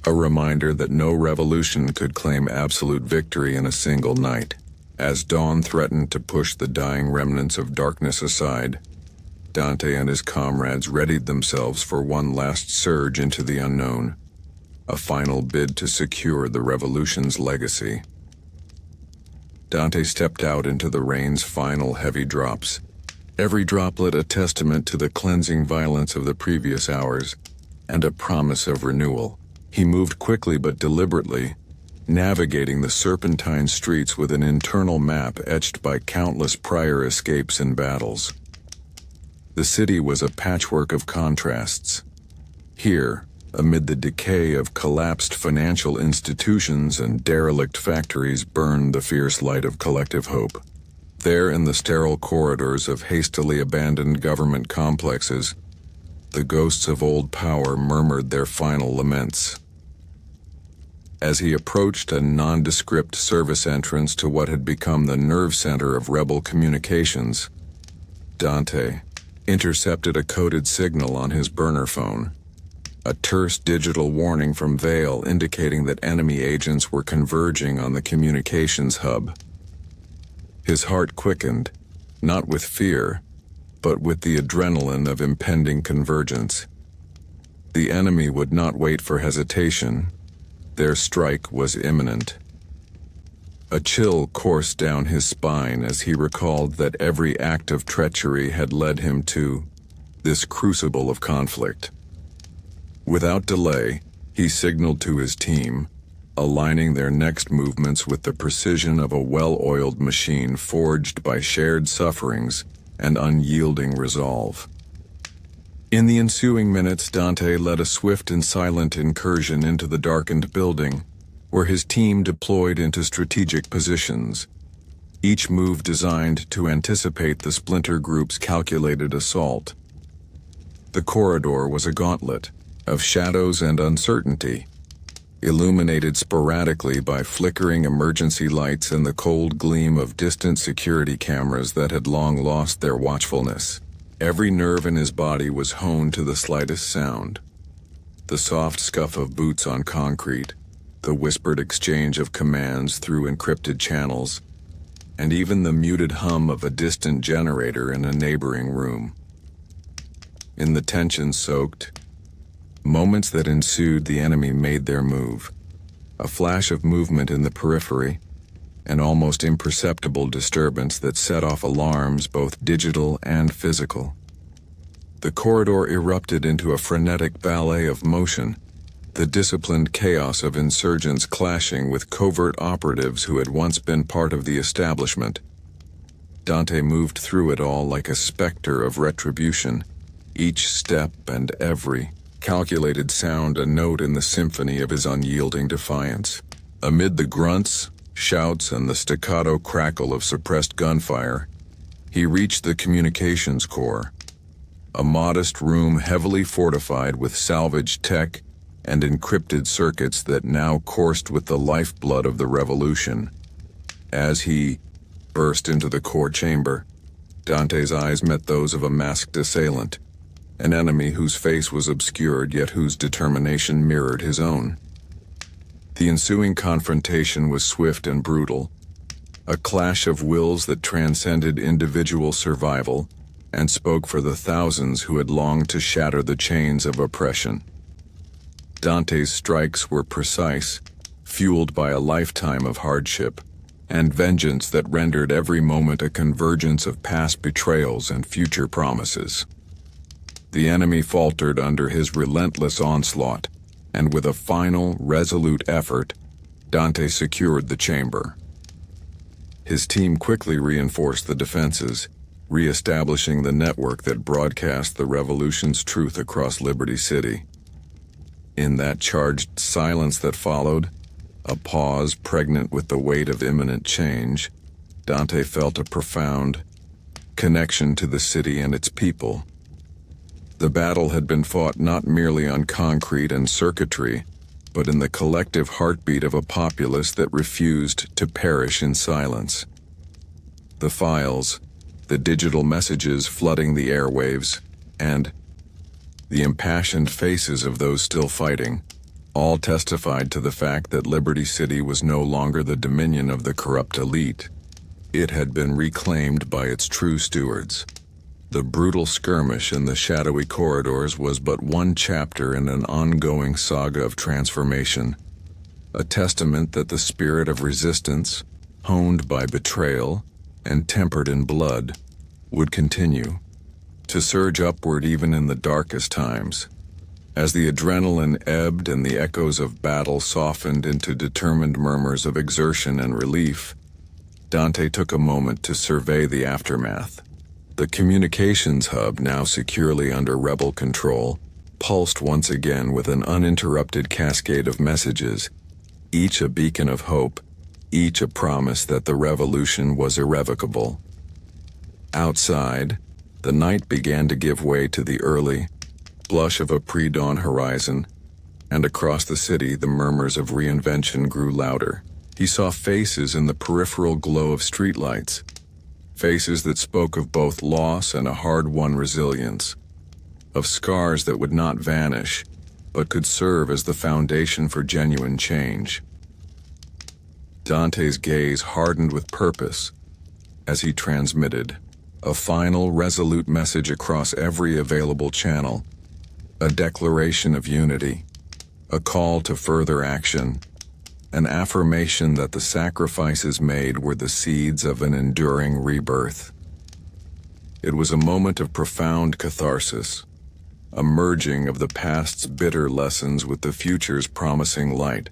a reminder that no revolution could claim absolute victory in a single night. As dawn threatened to push the dying remnants of darkness aside, Dante and his comrades readied themselves for one last surge into the unknown, a final bid to secure the revolution's legacy. Dante stepped out into the rain's final heavy drops, every droplet a testament to the cleansing violence of the previous hours and a promise of renewal. He moved quickly but deliberately, navigating the serpentine streets with an internal map etched by countless prior escapes and battles. The city was a patchwork of contrasts. Here, amid the decay of collapsed financial institutions and derelict factories, burned the fierce light of collective hope. There, in the sterile corridors of hastily abandoned government complexes, the ghosts of old power murmured their final laments. As he approached a nondescript service entrance to what had become the nerve center of rebel communications, Dante intercepted a coded signal on his burner phone, a terse digital warning from Vale indicating that enemy agents were converging on the communications hub. His heart quickened, not with fear, but with the adrenaline of impending convergence. The enemy would not wait for hesitation. Their strike was imminent. A chill coursed down his spine as he recalled that every act of treachery had led him to this crucible of conflict. Without delay, he signaled to his team, aligning their next movements with the precision of a well-oiled machine forged by shared sufferings and unyielding resolve. In the ensuing minutes, Dante led a swift and silent incursion into the darkened building, where his team deployed into strategic positions, each move designed to anticipate the splinter group's calculated assault. The corridor was a gauntlet of shadows and uncertainty, illuminated sporadically by flickering emergency lights and the cold gleam of distant security cameras that had long lost their watchfulness. Every nerve in his body was honed to the slightest sound. The soft scuff of boots on concrete, the whispered exchange of commands through encrypted channels, and even the muted hum of a distant generator in a neighboring room. In the tension-soaked moments that ensued, the enemy made their move. A flash of movement in the periphery, an almost imperceptible disturbance that set off alarms both digital and physical. The corridor erupted into a frenetic ballet of motion, the disciplined chaos of insurgents clashing with covert operatives who had once been part of the establishment. Dante moved through it all like a specter of retribution, each step and every calculated sound a note in the symphony of his unyielding defiance. Amid the grunts, shouts, and the staccato crackle of suppressed gunfire, he reached the communications core, a modest room heavily fortified with salvaged tech and encrypted circuits that now coursed with the lifeblood of the revolution. As he burst into the core chamber, Dante's eyes met those of a masked assailant, an enemy whose face was obscured yet whose determination mirrored his own. The ensuing confrontation was swift and brutal, a clash of wills that transcended individual survival and spoke for the thousands who had longed to shatter the chains of oppression. Dante's strikes were precise, fueled by a lifetime of hardship and vengeance that rendered every moment a convergence of past betrayals and future promises. The enemy faltered under his relentless onslaught, and with a final, resolute effort, Dante secured the chamber. His team quickly reinforced the defenses, re-establishing the network that broadcast the revolution's truth across Liberty City. In that charged silence that followed, a pause pregnant with the weight of imminent change, Dante felt a profound connection to the city and its people. The battle had been fought not merely on concrete and circuitry, but in the collective heartbeat of a populace that refused to perish in silence. The files, the digital messages flooding the airwaves, and the impassioned faces of those still fighting, all testified to the fact that Liberty City was no longer the dominion of the corrupt elite. It had been reclaimed by its true stewards. The brutal skirmish in the shadowy corridors was but one chapter in an ongoing saga of transformation, a testament that the spirit of resistance, honed by betrayal and tempered in blood, would continue to surge upward even in the darkest times. As the adrenaline ebbed and the echoes of battle softened into determined murmurs of exertion and relief, Dante took a moment to survey the aftermath. The communications hub, now securely under rebel control, pulsed once again with an uninterrupted cascade of messages, each a beacon of hope, each a promise that the revolution was irrevocable. Outside, the night began to give way to the early blush of a pre-dawn horizon, and across the city the murmurs of reinvention grew louder. He saw faces in the peripheral glow of streetlights, faces that spoke of both loss and a hard-won resilience, of scars that would not vanish, but could serve as the foundation for genuine change. Dante's gaze hardened with purpose as he transmitted a final, resolute message across every available channel, a declaration of unity, a call to further action, an affirmation that the sacrifices made were the seeds of an enduring rebirth. It was a moment of profound catharsis, a merging of the past's bitter lessons with the future's promising light.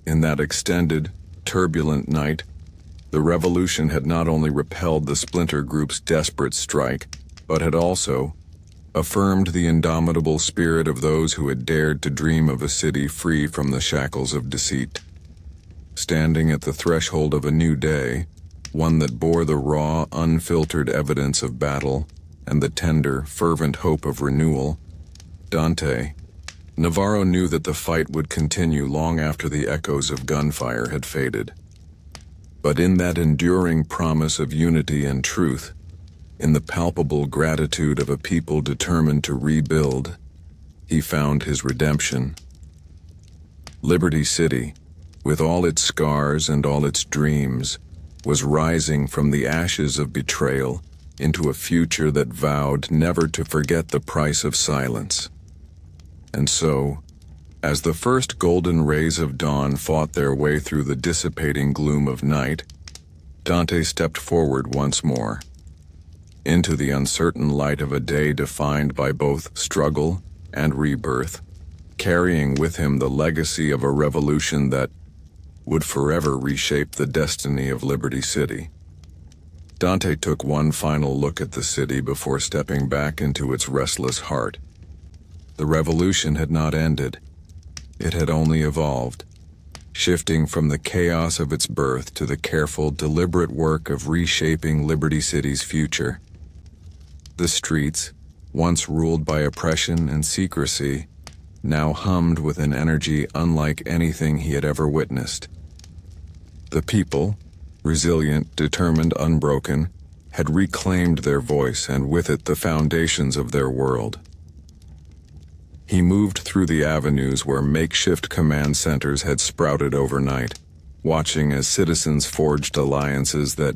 In that extended, turbulent night, the revolution had not only repelled the splinter group's desperate strike, but had also affirmed the indomitable spirit of those who had dared to dream of a city free from the shackles of deceit. Standing at the threshold of a new day, one that bore the raw, unfiltered evidence of battle and the tender, fervent hope of renewal, Dante Navarro knew that the fight would continue long after the echoes of gunfire had faded. But in that enduring promise of unity and truth, in the palpable gratitude of a people determined to rebuild, he found his redemption. Liberty City, with all its scars and all its dreams, was rising from the ashes of betrayal into a future that vowed never to forget the price of silence. And so, as the first golden rays of dawn fought their way through the dissipating gloom of night, Dante stepped forward once more, into the uncertain light of a day defined by both struggle and rebirth, carrying with him the legacy of a revolution that would forever reshape the destiny of Liberty City. Dante took one final look at the city before stepping back into its restless heart. The revolution had not ended. It had only evolved, shifting from the chaos of its birth to the careful, deliberate work of reshaping Liberty City's future. The streets, once ruled by oppression and secrecy, now hummed with an energy unlike anything he had ever witnessed. The people, resilient, determined, unbroken, had reclaimed their voice and with it the foundations of their world. He moved through the avenues where makeshift command centers had sprouted overnight, watching as citizens forged alliances that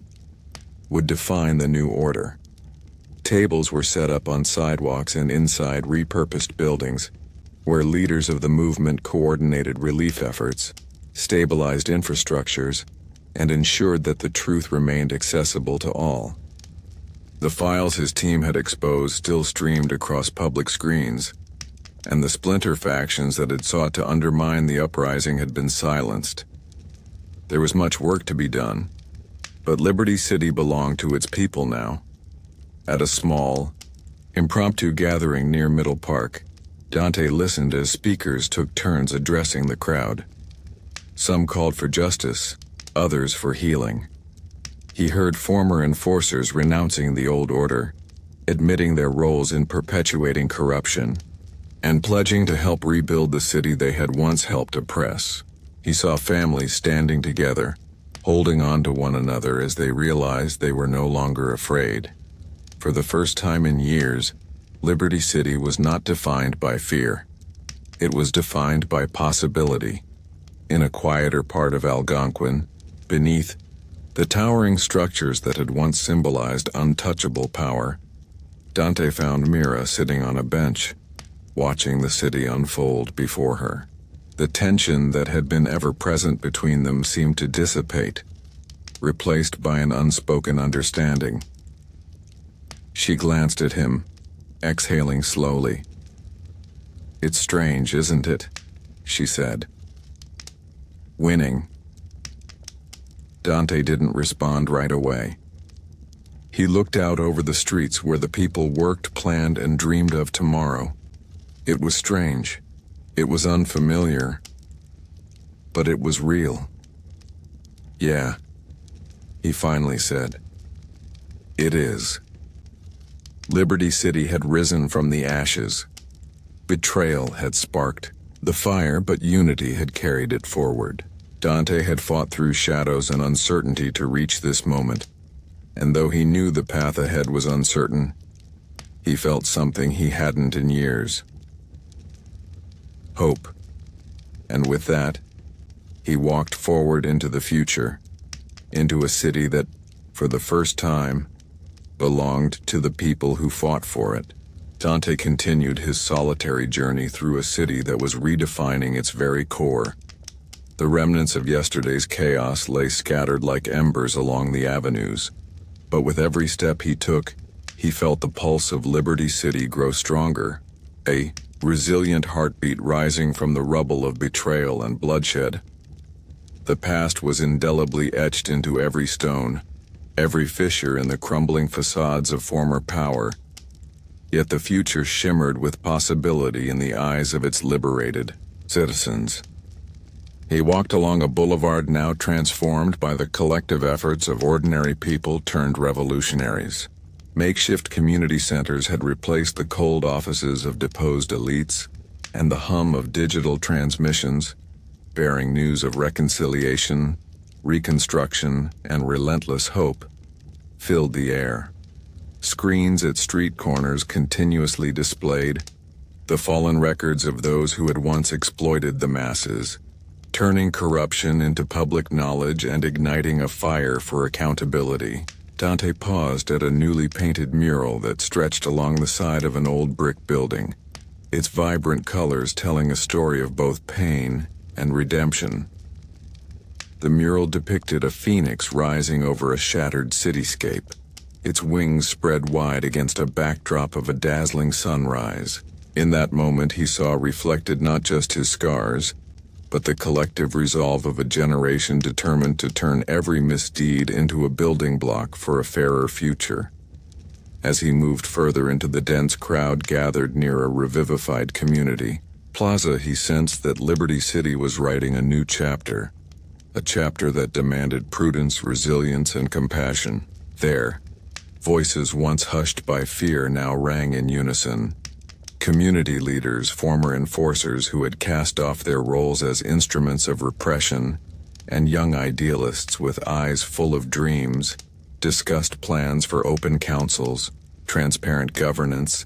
would define the new order. Tables were set up on sidewalks and inside repurposed buildings, where leaders of the movement coordinated relief efforts, stabilized infrastructures, and ensured that the truth remained accessible to all. The files his team had exposed still streamed across public screens, and the splinter factions that had sought to undermine the uprising had been silenced. There was much work to be done, but Liberty City belonged to its people now. At a small, impromptu gathering near Middle Park, Dante listened as speakers took turns addressing the crowd. Some called for justice, others for healing. He heard former enforcers renouncing the old order, admitting their roles in perpetuating corruption, and pledging to help rebuild the city they had once helped oppress. He saw families standing together, holding on to one another as they realized they were no longer afraid. For the first time in years, Liberty City was not defined by fear. It was defined by possibility. In a quieter part of Algonquin, beneath the towering structures that had once symbolized untouchable power, Dante found Mira sitting on a bench, watching the city unfold before her. The tension that had been ever present between them seemed to dissipate, replaced by an unspoken understanding. She glanced at him, exhaling slowly. "It's strange, isn't it?" she said. "Winning." Dante didn't respond right away. He looked out over the streets where the people worked, planned, and dreamed of tomorrow. It was strange. It was unfamiliar. But it was real. "Yeah," he finally said. "It is." Liberty City had risen from the ashes. Betrayal had sparked The fire, but unity had carried it forward. Dante had fought through shadows and uncertainty to reach this moment, and though he knew the path ahead was uncertain, he felt something he hadn't in years. Hope. And with that, he walked forward into the future, into a city that, for the first time, belonged to the people who fought for it. Dante continued his solitary journey through a city that was redefining its very core. The remnants of yesterday's chaos lay scattered like embers along the avenues, but with every step he took, he felt the pulse of Liberty City grow stronger, a resilient heartbeat rising from the rubble of betrayal and bloodshed. The past was indelibly etched into every stone, every fissure in the crumbling facades of former power, yet the future shimmered with possibility in the eyes of its liberated citizens. He walked along a boulevard now transformed by the collective efforts of ordinary people turned revolutionaries. Makeshift community centers had replaced the cold offices of deposed elites, and the hum of digital transmissions, bearing news of reconciliation, reconstruction, and relentless hope, filled the air. Screens at street corners continuously displayed the fallen records of those who had once exploited the masses, turning corruption into public knowledge and igniting a fire for accountability. Dante paused at a newly painted mural that stretched along the side of an old brick building, its vibrant colors telling a story of both pain and redemption. The mural depicted a phoenix rising over a shattered cityscape, its wings spread wide against a backdrop of a dazzling sunrise. In that moment he saw reflected not just his scars, but the collective resolve of a generation determined to turn every misdeed into a building block for a fairer future. As he moved further into the dense crowd gathered near a revivified community plaza, he sensed that Liberty City was writing a new chapter, a chapter that demanded prudence, resilience, and compassion. There, voices once hushed by fear now rang in unison. Community leaders, former enforcers who had cast off their roles as instruments of repression, and young idealists with eyes full of dreams, discussed plans for open councils, transparent governance,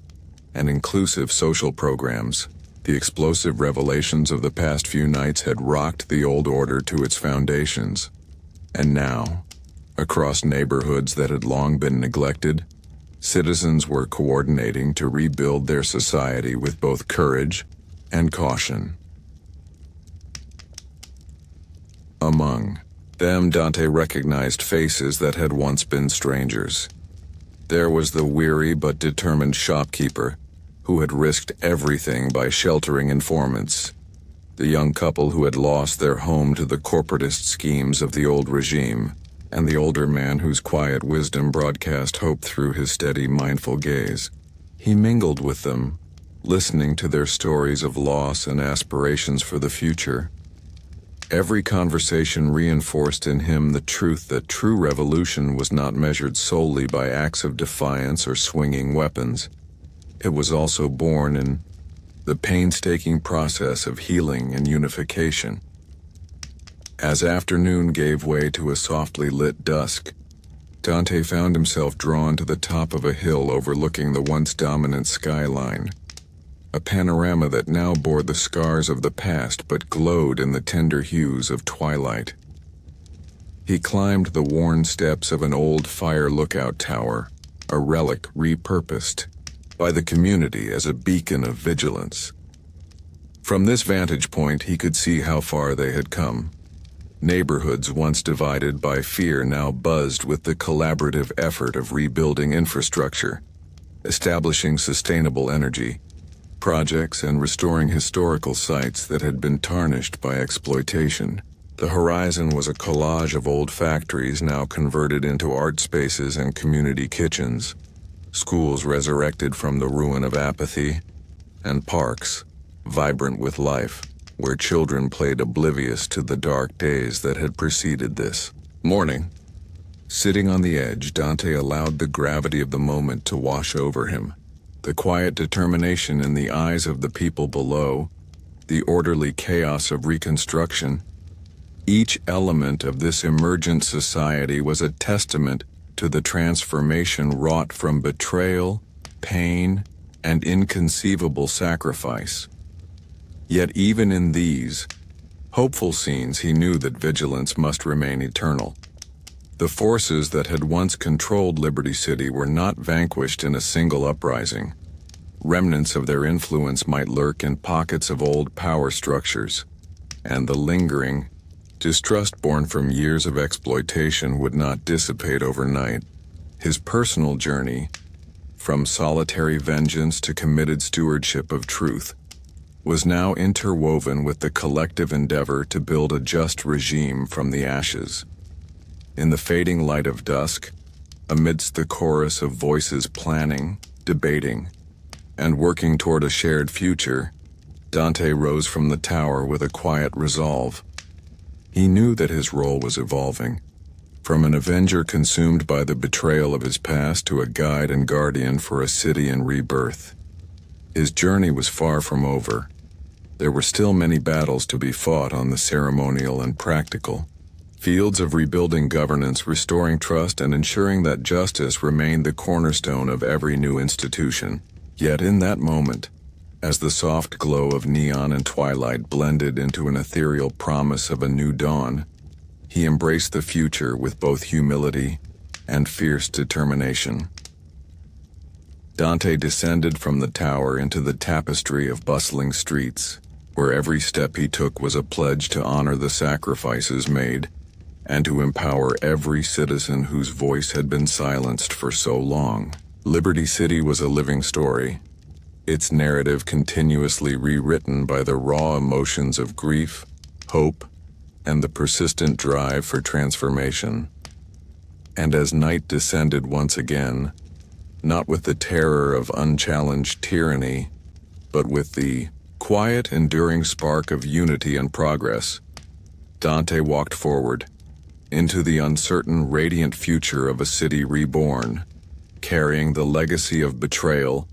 and inclusive social programs. The explosive revelations of the past few nights had rocked the old order to its foundations. And now, across neighborhoods that had long been neglected, citizens were coordinating to rebuild their society with both courage and caution. Among them, Dante recognized faces that had once been strangers. There was the weary but determined shopkeeper who had risked everything by sheltering informants, the young couple who had lost their home to the corporatist schemes of the old regime, and the older man whose quiet wisdom broadcast hope through his steady, mindful gaze. He mingled with them, listening to their stories of loss and aspirations for the future. Every conversation reinforced in him the truth that true revolution was not measured solely by acts of defiance or swinging weapons. It was also born in the painstaking process of healing and unification. As afternoon gave way to a softly lit dusk, Dante found himself drawn to the top of a hill overlooking the once dominant skyline, a panorama that now bore the scars of the past but glowed in the tender hues of twilight. He climbed the worn steps of an old fire lookout tower, a relic repurposed by the community as a beacon of vigilance. From this vantage point, he could see how far they had come. Neighborhoods once divided by fear now buzzed with the collaborative effort of rebuilding infrastructure, establishing sustainable energy projects, and restoring historical sites that had been tarnished by exploitation. The horizon was a collage of old factories now converted into art spaces and community kitchens, schools resurrected from the ruin of apathy, and parks, vibrant with life, where children played oblivious to the dark days that had preceded this morning. Sitting on the edge, Dante allowed the gravity of the moment to wash over him. The quiet determination in the eyes of the people below, the orderly chaos of reconstruction. Each element of this emergent society was a testament to the transformation wrought from betrayal, pain, and inconceivable sacrifice. Yet even in these hopeful scenes, he knew that vigilance must remain eternal. The forces that had once controlled Liberty City were not vanquished in a single uprising. Remnants of their influence might lurk in pockets of old power structures, and the lingering distrust born from years of exploitation would not dissipate overnight. His personal journey, from solitary vengeance to committed stewardship of truth, was now interwoven with the collective endeavor to build a just regime from the ashes. In the fading light of dusk, amidst the chorus of voices planning, debating, and working toward a shared future, Dante rose from the tower with a quiet resolve. He knew that his role was evolving, from an avenger consumed by the betrayal of his past to a guide and guardian for a city in rebirth. His journey was far from over. There were still many battles to be fought on the ceremonial and practical fields of rebuilding governance, restoring trust, and ensuring that justice remained the cornerstone of every new institution. Yet in that moment, as the soft glow of neon and twilight blended into an ethereal promise of a new dawn, he embraced the future with both humility and fierce determination. Dante descended from the tower into the tapestry of bustling streets, where every step he took was a pledge to honor the sacrifices made and to empower every citizen whose voice had been silenced for so long. Liberty City was a living story, its narrative continuously rewritten by the raw emotions of grief, hope, and the persistent drive for transformation. And as night descended once again, not with the terror of unchallenged tyranny, but with the quiet, enduring spark of unity and progress, Dante walked forward into the uncertain, radiant future of a city reborn, carrying the legacy of betrayal,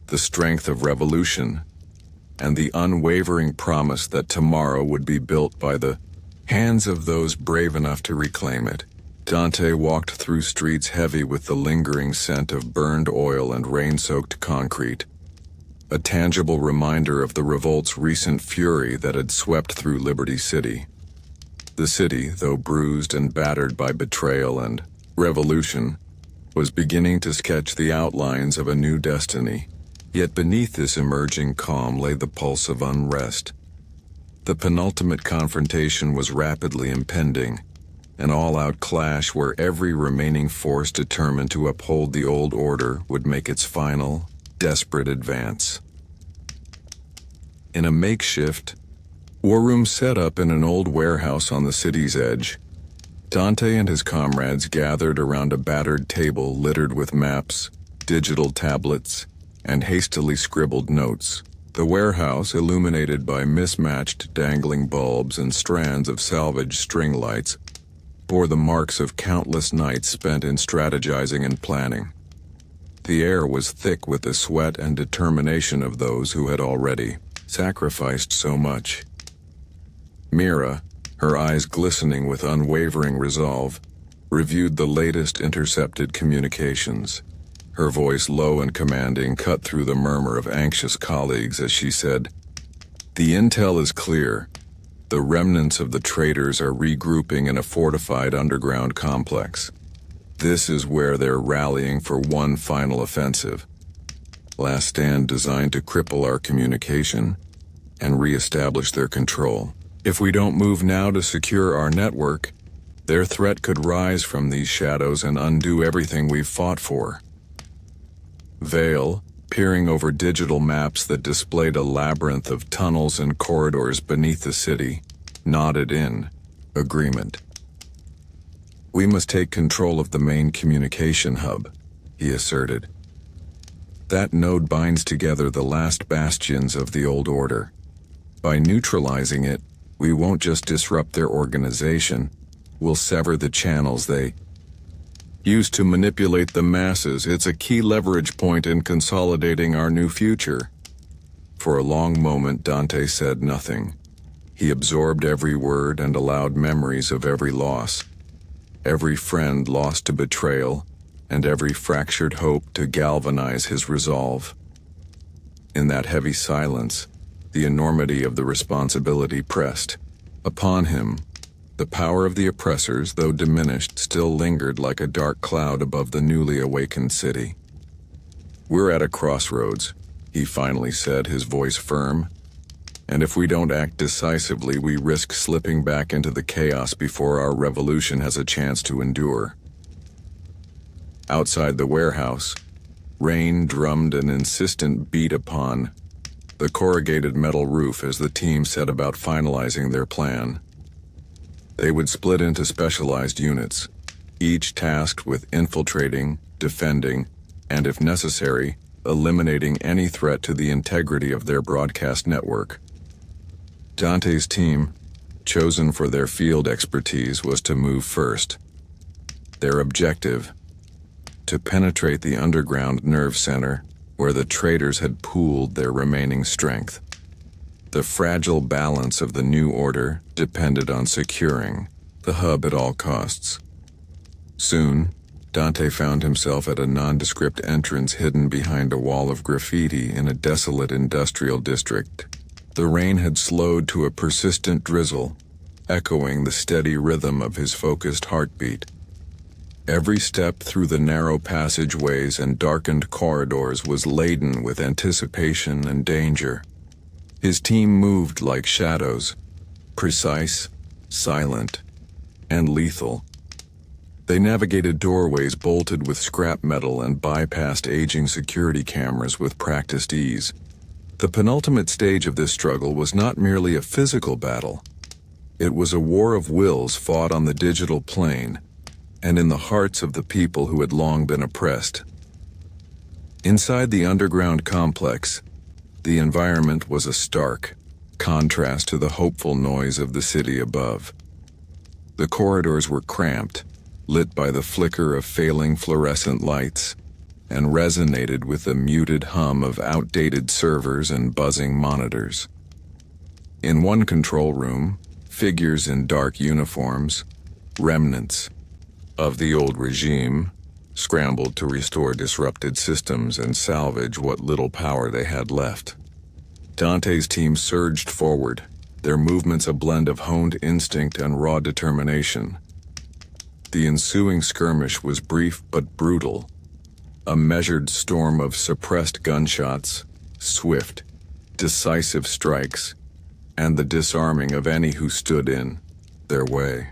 the strength of revolution, and the unwavering promise that tomorrow would be built by the hands of those brave enough to reclaim it. Dante walked through streets heavy with the lingering scent of burned oil and rain-soaked concrete, a tangible reminder of the revolt's recent fury that had swept through Liberty City. The city, though bruised and battered by betrayal and revolution, was beginning to sketch the outlines of a new destiny. Yet beneath this emerging calm lay the pulse of unrest. The penultimate confrontation was rapidly impending, an all-out clash where every remaining force determined to uphold the old order would make its final, desperate advance. In a makeshift war room set up in an old warehouse on the city's edge, Dante and his comrades gathered around a battered table littered with maps, digital tablets, and hastily scribbled notes. The warehouse, illuminated by mismatched dangling bulbs and strands of salvaged string lights, bore the marks of countless nights spent in strategizing and planning. The air was thick with the sweat and determination of those who had already sacrificed so much. Mira, her eyes glistening with unwavering resolve, reviewed the latest intercepted communications. Her voice, low and commanding, cut through the murmur of anxious colleagues as she said, "The intel is clear. The remnants of the traitors are regrouping in a fortified underground complex. This is where they're rallying for one final offensive. Last stand designed to cripple our communication and re-establish their control. If we don't move now to secure our network, their threat could rise from these shadows and undo everything we've fought for." Vale, peering over digital maps that displayed a labyrinth of tunnels and corridors beneath the city, nodded in agreement. "We must take control of the main communication hub," he asserted. "That node binds together the last bastions of the old order. By neutralizing it, we won't just disrupt their organization, we'll sever the channels they use to manipulate the masses. It's a key leverage point in consolidating our new future." For a long moment, Dante said nothing. He absorbed every word and allowed memories of every loss, every friend lost to betrayal, and every fractured hope to galvanize his resolve. In that heavy silence, the enormity of the responsibility pressed upon him. The power of the oppressors, though diminished, still lingered like a dark cloud above the newly awakened city. "We're at a crossroads," he finally said, his voice firm. "And if we don't act decisively, we risk slipping back into the chaos before our revolution has a chance to endure." Outside the warehouse, rain drummed an insistent beat upon the corrugated metal roof as the team set about finalizing their plan. They would split into specialized units, each tasked with infiltrating, defending, and if necessary, eliminating any threat to the integrity of their broadcast network. Dante's team, chosen for their field expertise, was to move first. Their objective: to penetrate the underground nerve center where the traitors had pooled their remaining strength. The fragile balance of the new order depended on securing the hub at all costs. Soon, Dante found himself at a nondescript entrance hidden behind a wall of graffiti in a desolate industrial district. The rain had slowed to a persistent drizzle, echoing the steady rhythm of his focused heartbeat. Every step through the narrow passageways and darkened corridors was laden with anticipation and danger. His team moved like shadows, precise, silent, and lethal. They navigated doorways bolted with scrap metal and bypassed aging security cameras with practiced ease. The penultimate stage of this struggle was not merely a physical battle. It was a war of wills fought on the digital plane and in the hearts of the people who had long been oppressed. Inside the underground complex, the environment was a stark contrast to the hopeful noise of the city above. The corridors were cramped, lit by the flicker of failing fluorescent lights, and resonated with the muted hum of outdated servers and buzzing monitors. In one control room, figures in dark uniforms, remnants of the old regime, scrambled to restore disrupted systems and salvage what little power they had left. Dante's team surged forward, their movements a blend of honed instinct and raw determination. The ensuing skirmish was brief but brutal, a measured storm of suppressed gunshots, swift, decisive strikes, and the disarming of any who stood in their way.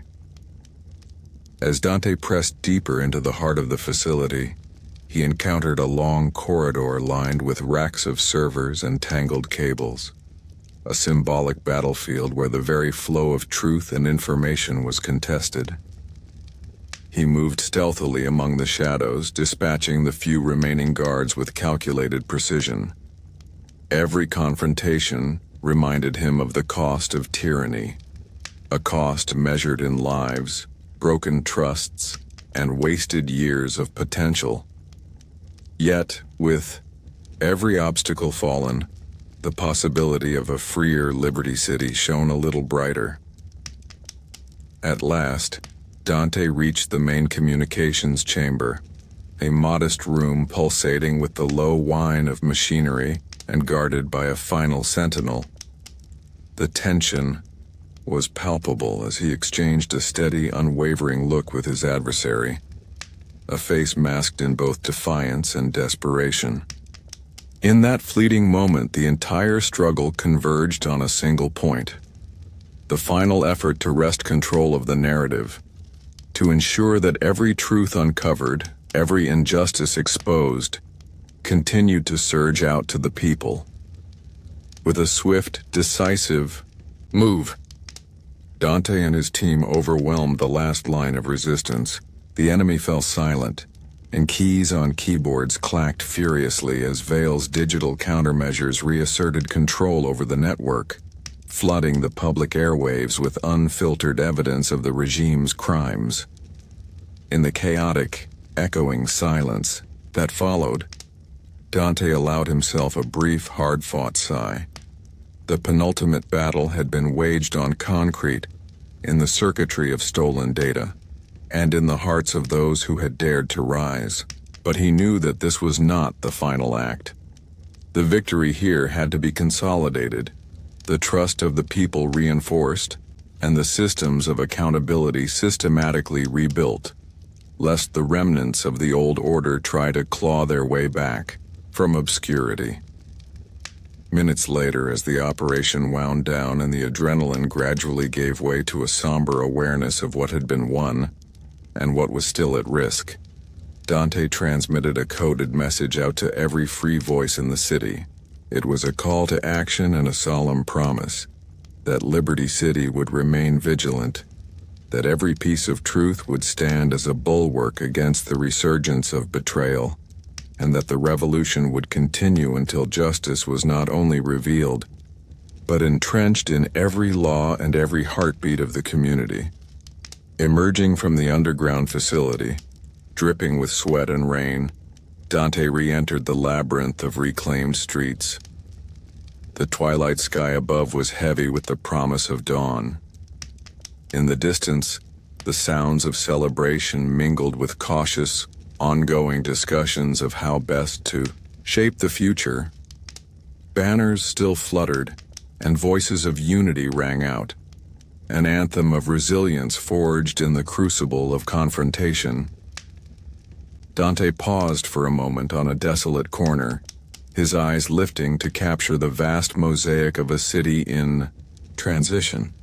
As Dante pressed deeper into the heart of the facility, he encountered a long corridor lined with racks of servers and tangled cables, a symbolic battlefield where the very flow of truth and information was contested. He moved stealthily among the shadows, dispatching the few remaining guards with calculated precision. Every confrontation reminded him of the cost of tyranny, a cost measured in lives, broken trusts, and wasted years of potential. Yet, with every obstacle fallen, the possibility of a freer Liberty City shone a little brighter. At last, Dante reached the main communications chamber, a modest room pulsating with the low whine of machinery and guarded by a final sentinel. The tension was palpable as he exchanged a steady, unwavering look with his adversary, a face masked in both defiance and desperation. In that fleeting moment, the entire struggle converged on a single point: the final effort to wrest control of the narrative, to ensure that every truth uncovered, every injustice exposed, continued to surge out to the people. With a swift, decisive move, Dante and his team overwhelmed the last line of resistance. The enemy fell silent, and keys on keyboards clacked furiously as Veil's digital countermeasures reasserted control over the network, flooding the public airwaves with unfiltered evidence of the regime's crimes. In the chaotic, echoing silence that followed, Dante allowed himself a brief, hard-fought sigh. The penultimate battle had been waged on concrete, in the circuitry of stolen data, and in the hearts of those who had dared to rise. But he knew that this was not the final act. The victory here had to be consolidated, the trust of the people reinforced, and the systems of accountability systematically rebuilt, lest the remnants of the old order try to claw their way back from obscurity. Minutes later, as the operation wound down and the adrenaline gradually gave way to a somber awareness of what had been won and what was still at risk, Dante transmitted a coded message out to every free voice in the city. It was a call to action and a solemn promise that Liberty City would remain vigilant, that every piece of truth would stand as a bulwark against the resurgence of betrayal, and that the revolution would continue until justice was not only revealed, but entrenched in every law and every heartbeat of the community. Emerging from the underground facility, dripping with sweat and rain, Dante re-entered the labyrinth of reclaimed streets. The twilight sky above was heavy with the promise of dawn. In the distance, the sounds of celebration mingled with cautious, ongoing discussions of how best to shape the future. Banners still fluttered, and voices of unity rang out, an anthem of resilience forged in the crucible of confrontation. Dante paused for a moment on a desolate corner, his eyes lifting to capture the vast mosaic of a city in transition.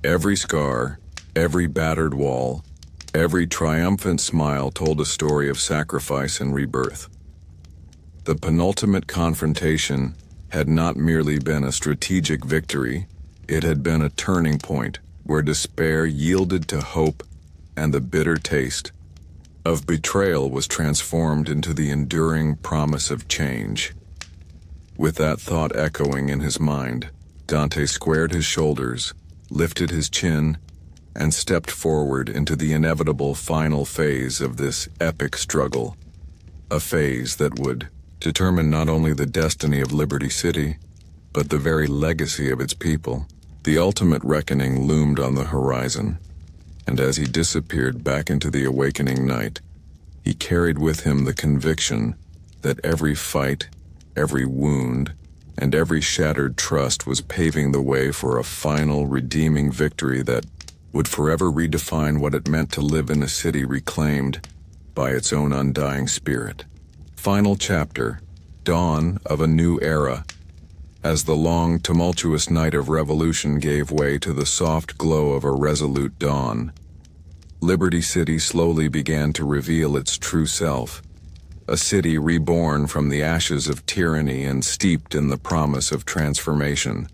Every scar, every battered wall, every triumphant smile told a story of sacrifice and rebirth. The penultimate confrontation had not merely been a strategic victory, it had been a turning point where despair yielded to hope and the bitter taste of betrayal was transformed into the enduring promise of change. With that thought echoing in his mind, Dante squared his shoulders, lifted his chin, and stepped forward into the inevitable final phase of this epic struggle, a phase that would determine not only the destiny of Liberty City, but the very legacy of its people. The ultimate reckoning loomed on the horizon, and as he disappeared back into the awakening night, he carried with him the conviction that every fight, every wound, and every shattered trust was paving the way for a final redeeming victory that would forever redefine what it meant to live in a city reclaimed by its own undying spirit. Final chapter, dawn of a new era. As the long, tumultuous night of revolution gave way to the soft glow of a resolute dawn, Liberty City slowly began to reveal its true self, a city reborn from the ashes of tyranny and steeped in the promise of transformation.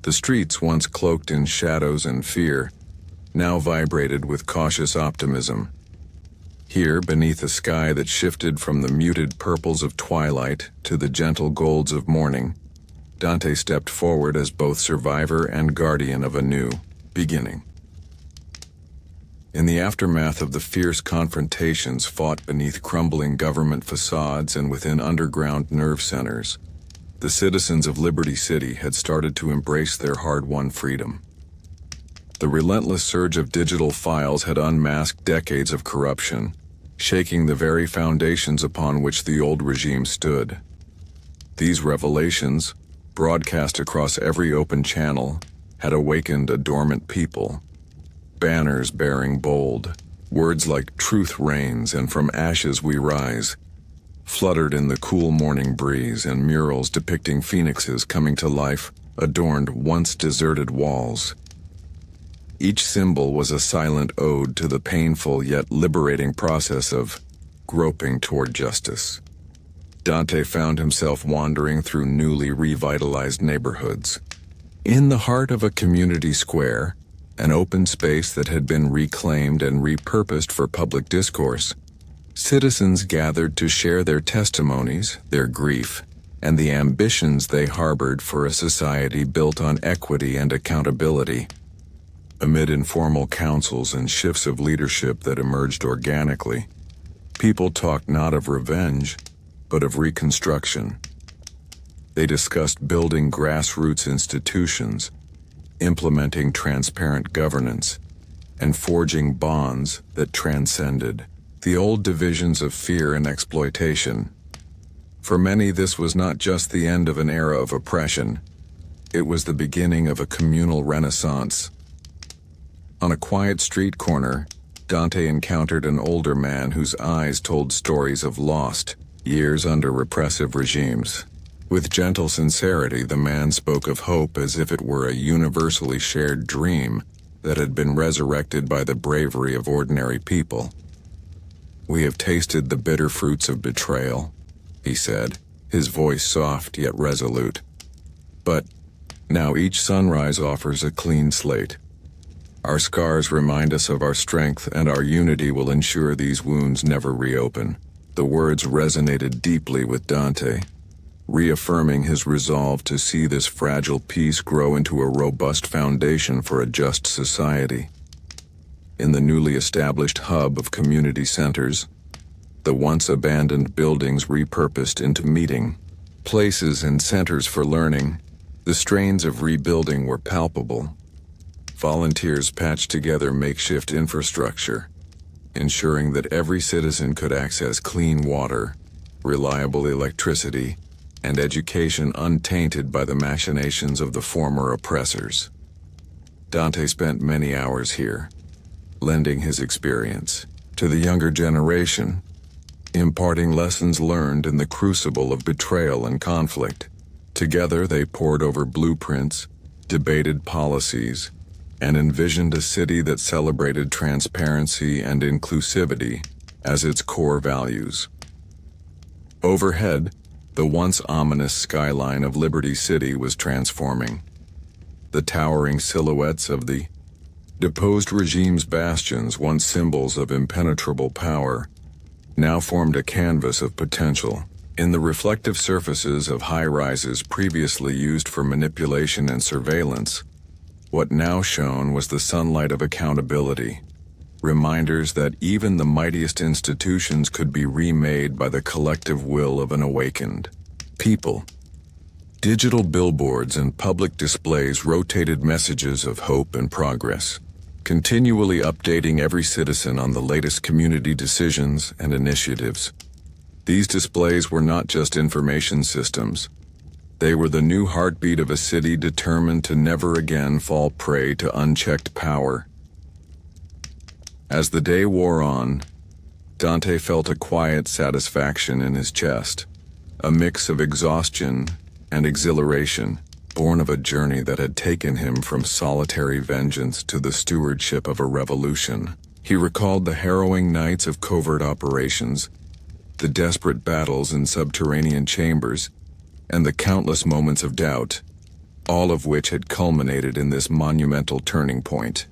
The streets, once cloaked in shadows and fear, now vibrated with cautious optimism. Here, beneath a sky that shifted from the muted purples of twilight to the gentle golds of morning, Dante stepped forward as both survivor and guardian of a new beginning. In the aftermath of the fierce confrontations fought beneath crumbling government facades and within underground nerve centers, the citizens of Liberty City had started to embrace their hard-won freedom. The relentless surge of digital files had unmasked decades of corruption, shaking the very foundations upon which the old regime stood. These revelations, broadcast across every open channel, had awakened a dormant people. Banners bearing bold words like "Truth reigns" and "From ashes we rise" fluttered in the cool morning breeze, and murals depicting phoenixes coming to life adorned once deserted walls. Each symbol was a silent ode to the painful yet liberating process of groping toward justice. Dante found himself wandering through newly revitalized neighborhoods. In the heart of a community square, an open space that had been reclaimed and repurposed for public discourse, citizens gathered to share their testimonies, their grief, and the ambitions they harbored for a society built on equity and accountability. Amid informal councils and shifts of leadership that emerged organically, people talked not of revenge, but of reconstruction. They discussed building grassroots institutions, implementing transparent governance, and forging bonds that transcended the old divisions of fear and exploitation. For many, this was not just the end of an era of oppression, it was the beginning of a communal renaissance. On a quiet street corner, Dante encountered an older man whose eyes told stories of lost years under repressive regimes. With gentle sincerity, the man spoke of hope as if it were a universally shared dream that had been resurrected by the bravery of ordinary people. "We have tasted the bitter fruits of betrayal," he said, his voice soft yet resolute. "But now each sunrise offers a clean slate. Our scars remind us of our strength, and our unity will ensure these wounds never reopen." The words resonated deeply with Dante, reaffirming his resolve to see this fragile peace grow into a robust foundation for a just society. In the newly established hub of community centers, the once abandoned buildings repurposed into meeting places and centers for learning, the strains of rebuilding were palpable. Volunteers patched together makeshift infrastructure, ensuring that every citizen could access clean water, reliable electricity, and education untainted by the machinations of the former oppressors. Dante spent many hours here, lending his experience to the younger generation, imparting lessons learned in the crucible of betrayal and conflict. Together they pored over blueprints, debated policies, and envisioned a city that celebrated transparency and inclusivity as its core values. Overhead, the once ominous skyline of Liberty City was transforming. The towering silhouettes of the deposed regime's bastions, once symbols of impenetrable power, now formed a canvas of potential. In the reflective surfaces of high-rises previously used for manipulation and surveillance, what now shone was the sunlight of accountability, reminders that even the mightiest institutions could be remade by the collective will of an awakened people. Digital billboards and public displays rotated messages of hope and progress, continually updating every citizen on the latest community decisions and initiatives. These displays were not just information systems. They were the new heartbeat of a city determined to never again fall prey to unchecked power. As the day wore on, Dante felt a quiet satisfaction in his chest, a mix of exhaustion and exhilaration, born of a journey that had taken him from solitary vengeance to the stewardship of a revolution. He recalled the harrowing nights of covert operations, the desperate battles in subterranean chambers, and the countless moments of doubt, all of which had culminated in this monumental turning point.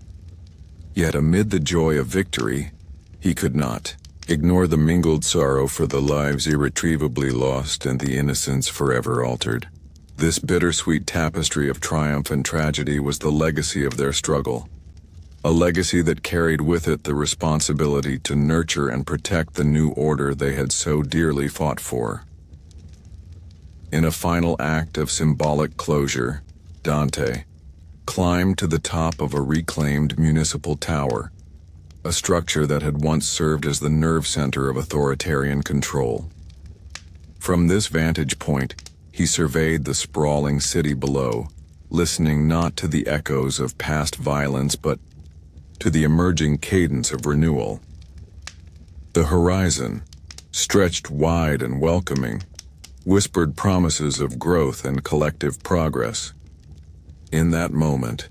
Yet amid the joy of victory, he could not ignore the mingled sorrow for the lives irretrievably lost and the innocence forever altered. This bittersweet tapestry of triumph and tragedy was the legacy of their struggle, a legacy that carried with it the responsibility to nurture and protect the new order they had so dearly fought for. In a final act of symbolic closure, Dante climbed to the top of a reclaimed municipal tower, a structure that had once served as the nerve center of authoritarian control. From this vantage point, he surveyed the sprawling city below, listening not to the echoes of past violence but to the emerging cadence of renewal. The horizon, stretched wide and welcoming, whispered promises of growth and collective progress. In that moment,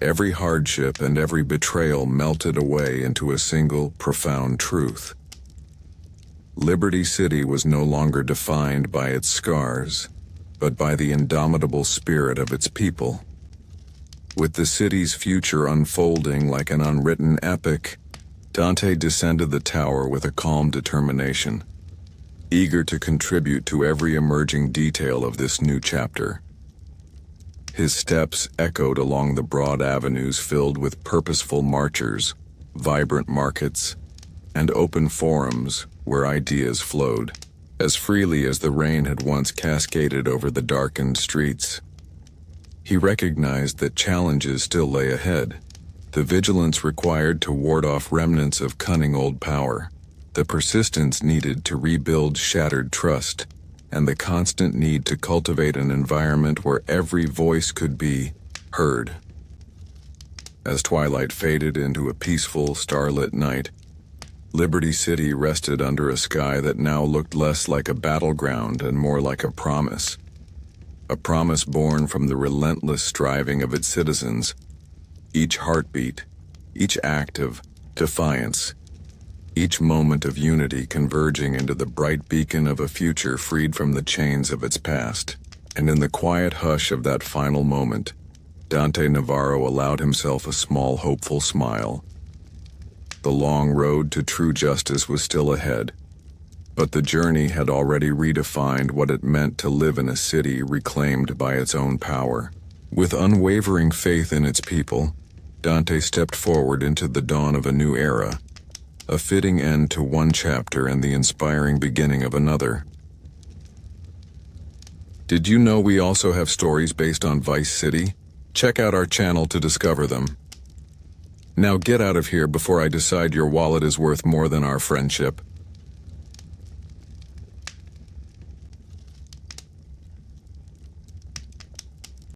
every hardship and every betrayal melted away into a single, profound truth. Liberty City was no longer defined by its scars, but by the indomitable spirit of its people. With the city's future unfolding like an unwritten epic, Dante descended the tower with a calm determination, eager to contribute to every emerging detail of this new chapter. His steps echoed along the broad avenues filled with purposeful marchers, vibrant markets, and open forums where ideas flowed. as freely as the rain had once cascaded over the darkened streets. He recognized that challenges still lay ahead, the vigilance required to ward off remnants of cunning old power, the persistence needed to rebuild shattered trust, and the constant need to cultivate an environment where every voice could be heard. As twilight faded into a peaceful, starlit night, Liberty City rested under a sky that now looked less like a battleground and more like a promise born from the relentless striving of its citizens, each heartbeat, each act of defiance, each moment of unity converging into the bright beacon of a future freed from the chains of its past. And in the quiet hush of that final moment, Dante Navarro allowed himself a small, hopeful smile. The long road to true justice was still ahead, but the journey had already redefined what it meant to live in a city reclaimed by its own power. With unwavering faith in its people, Dante stepped forward into the dawn of a new era, a fitting end to one chapter and the inspiring beginning of another. Did you know we also have stories based on Vice City? Check out our channel to discover them. Now get out of here before I decide your wallet is worth more than our friendship.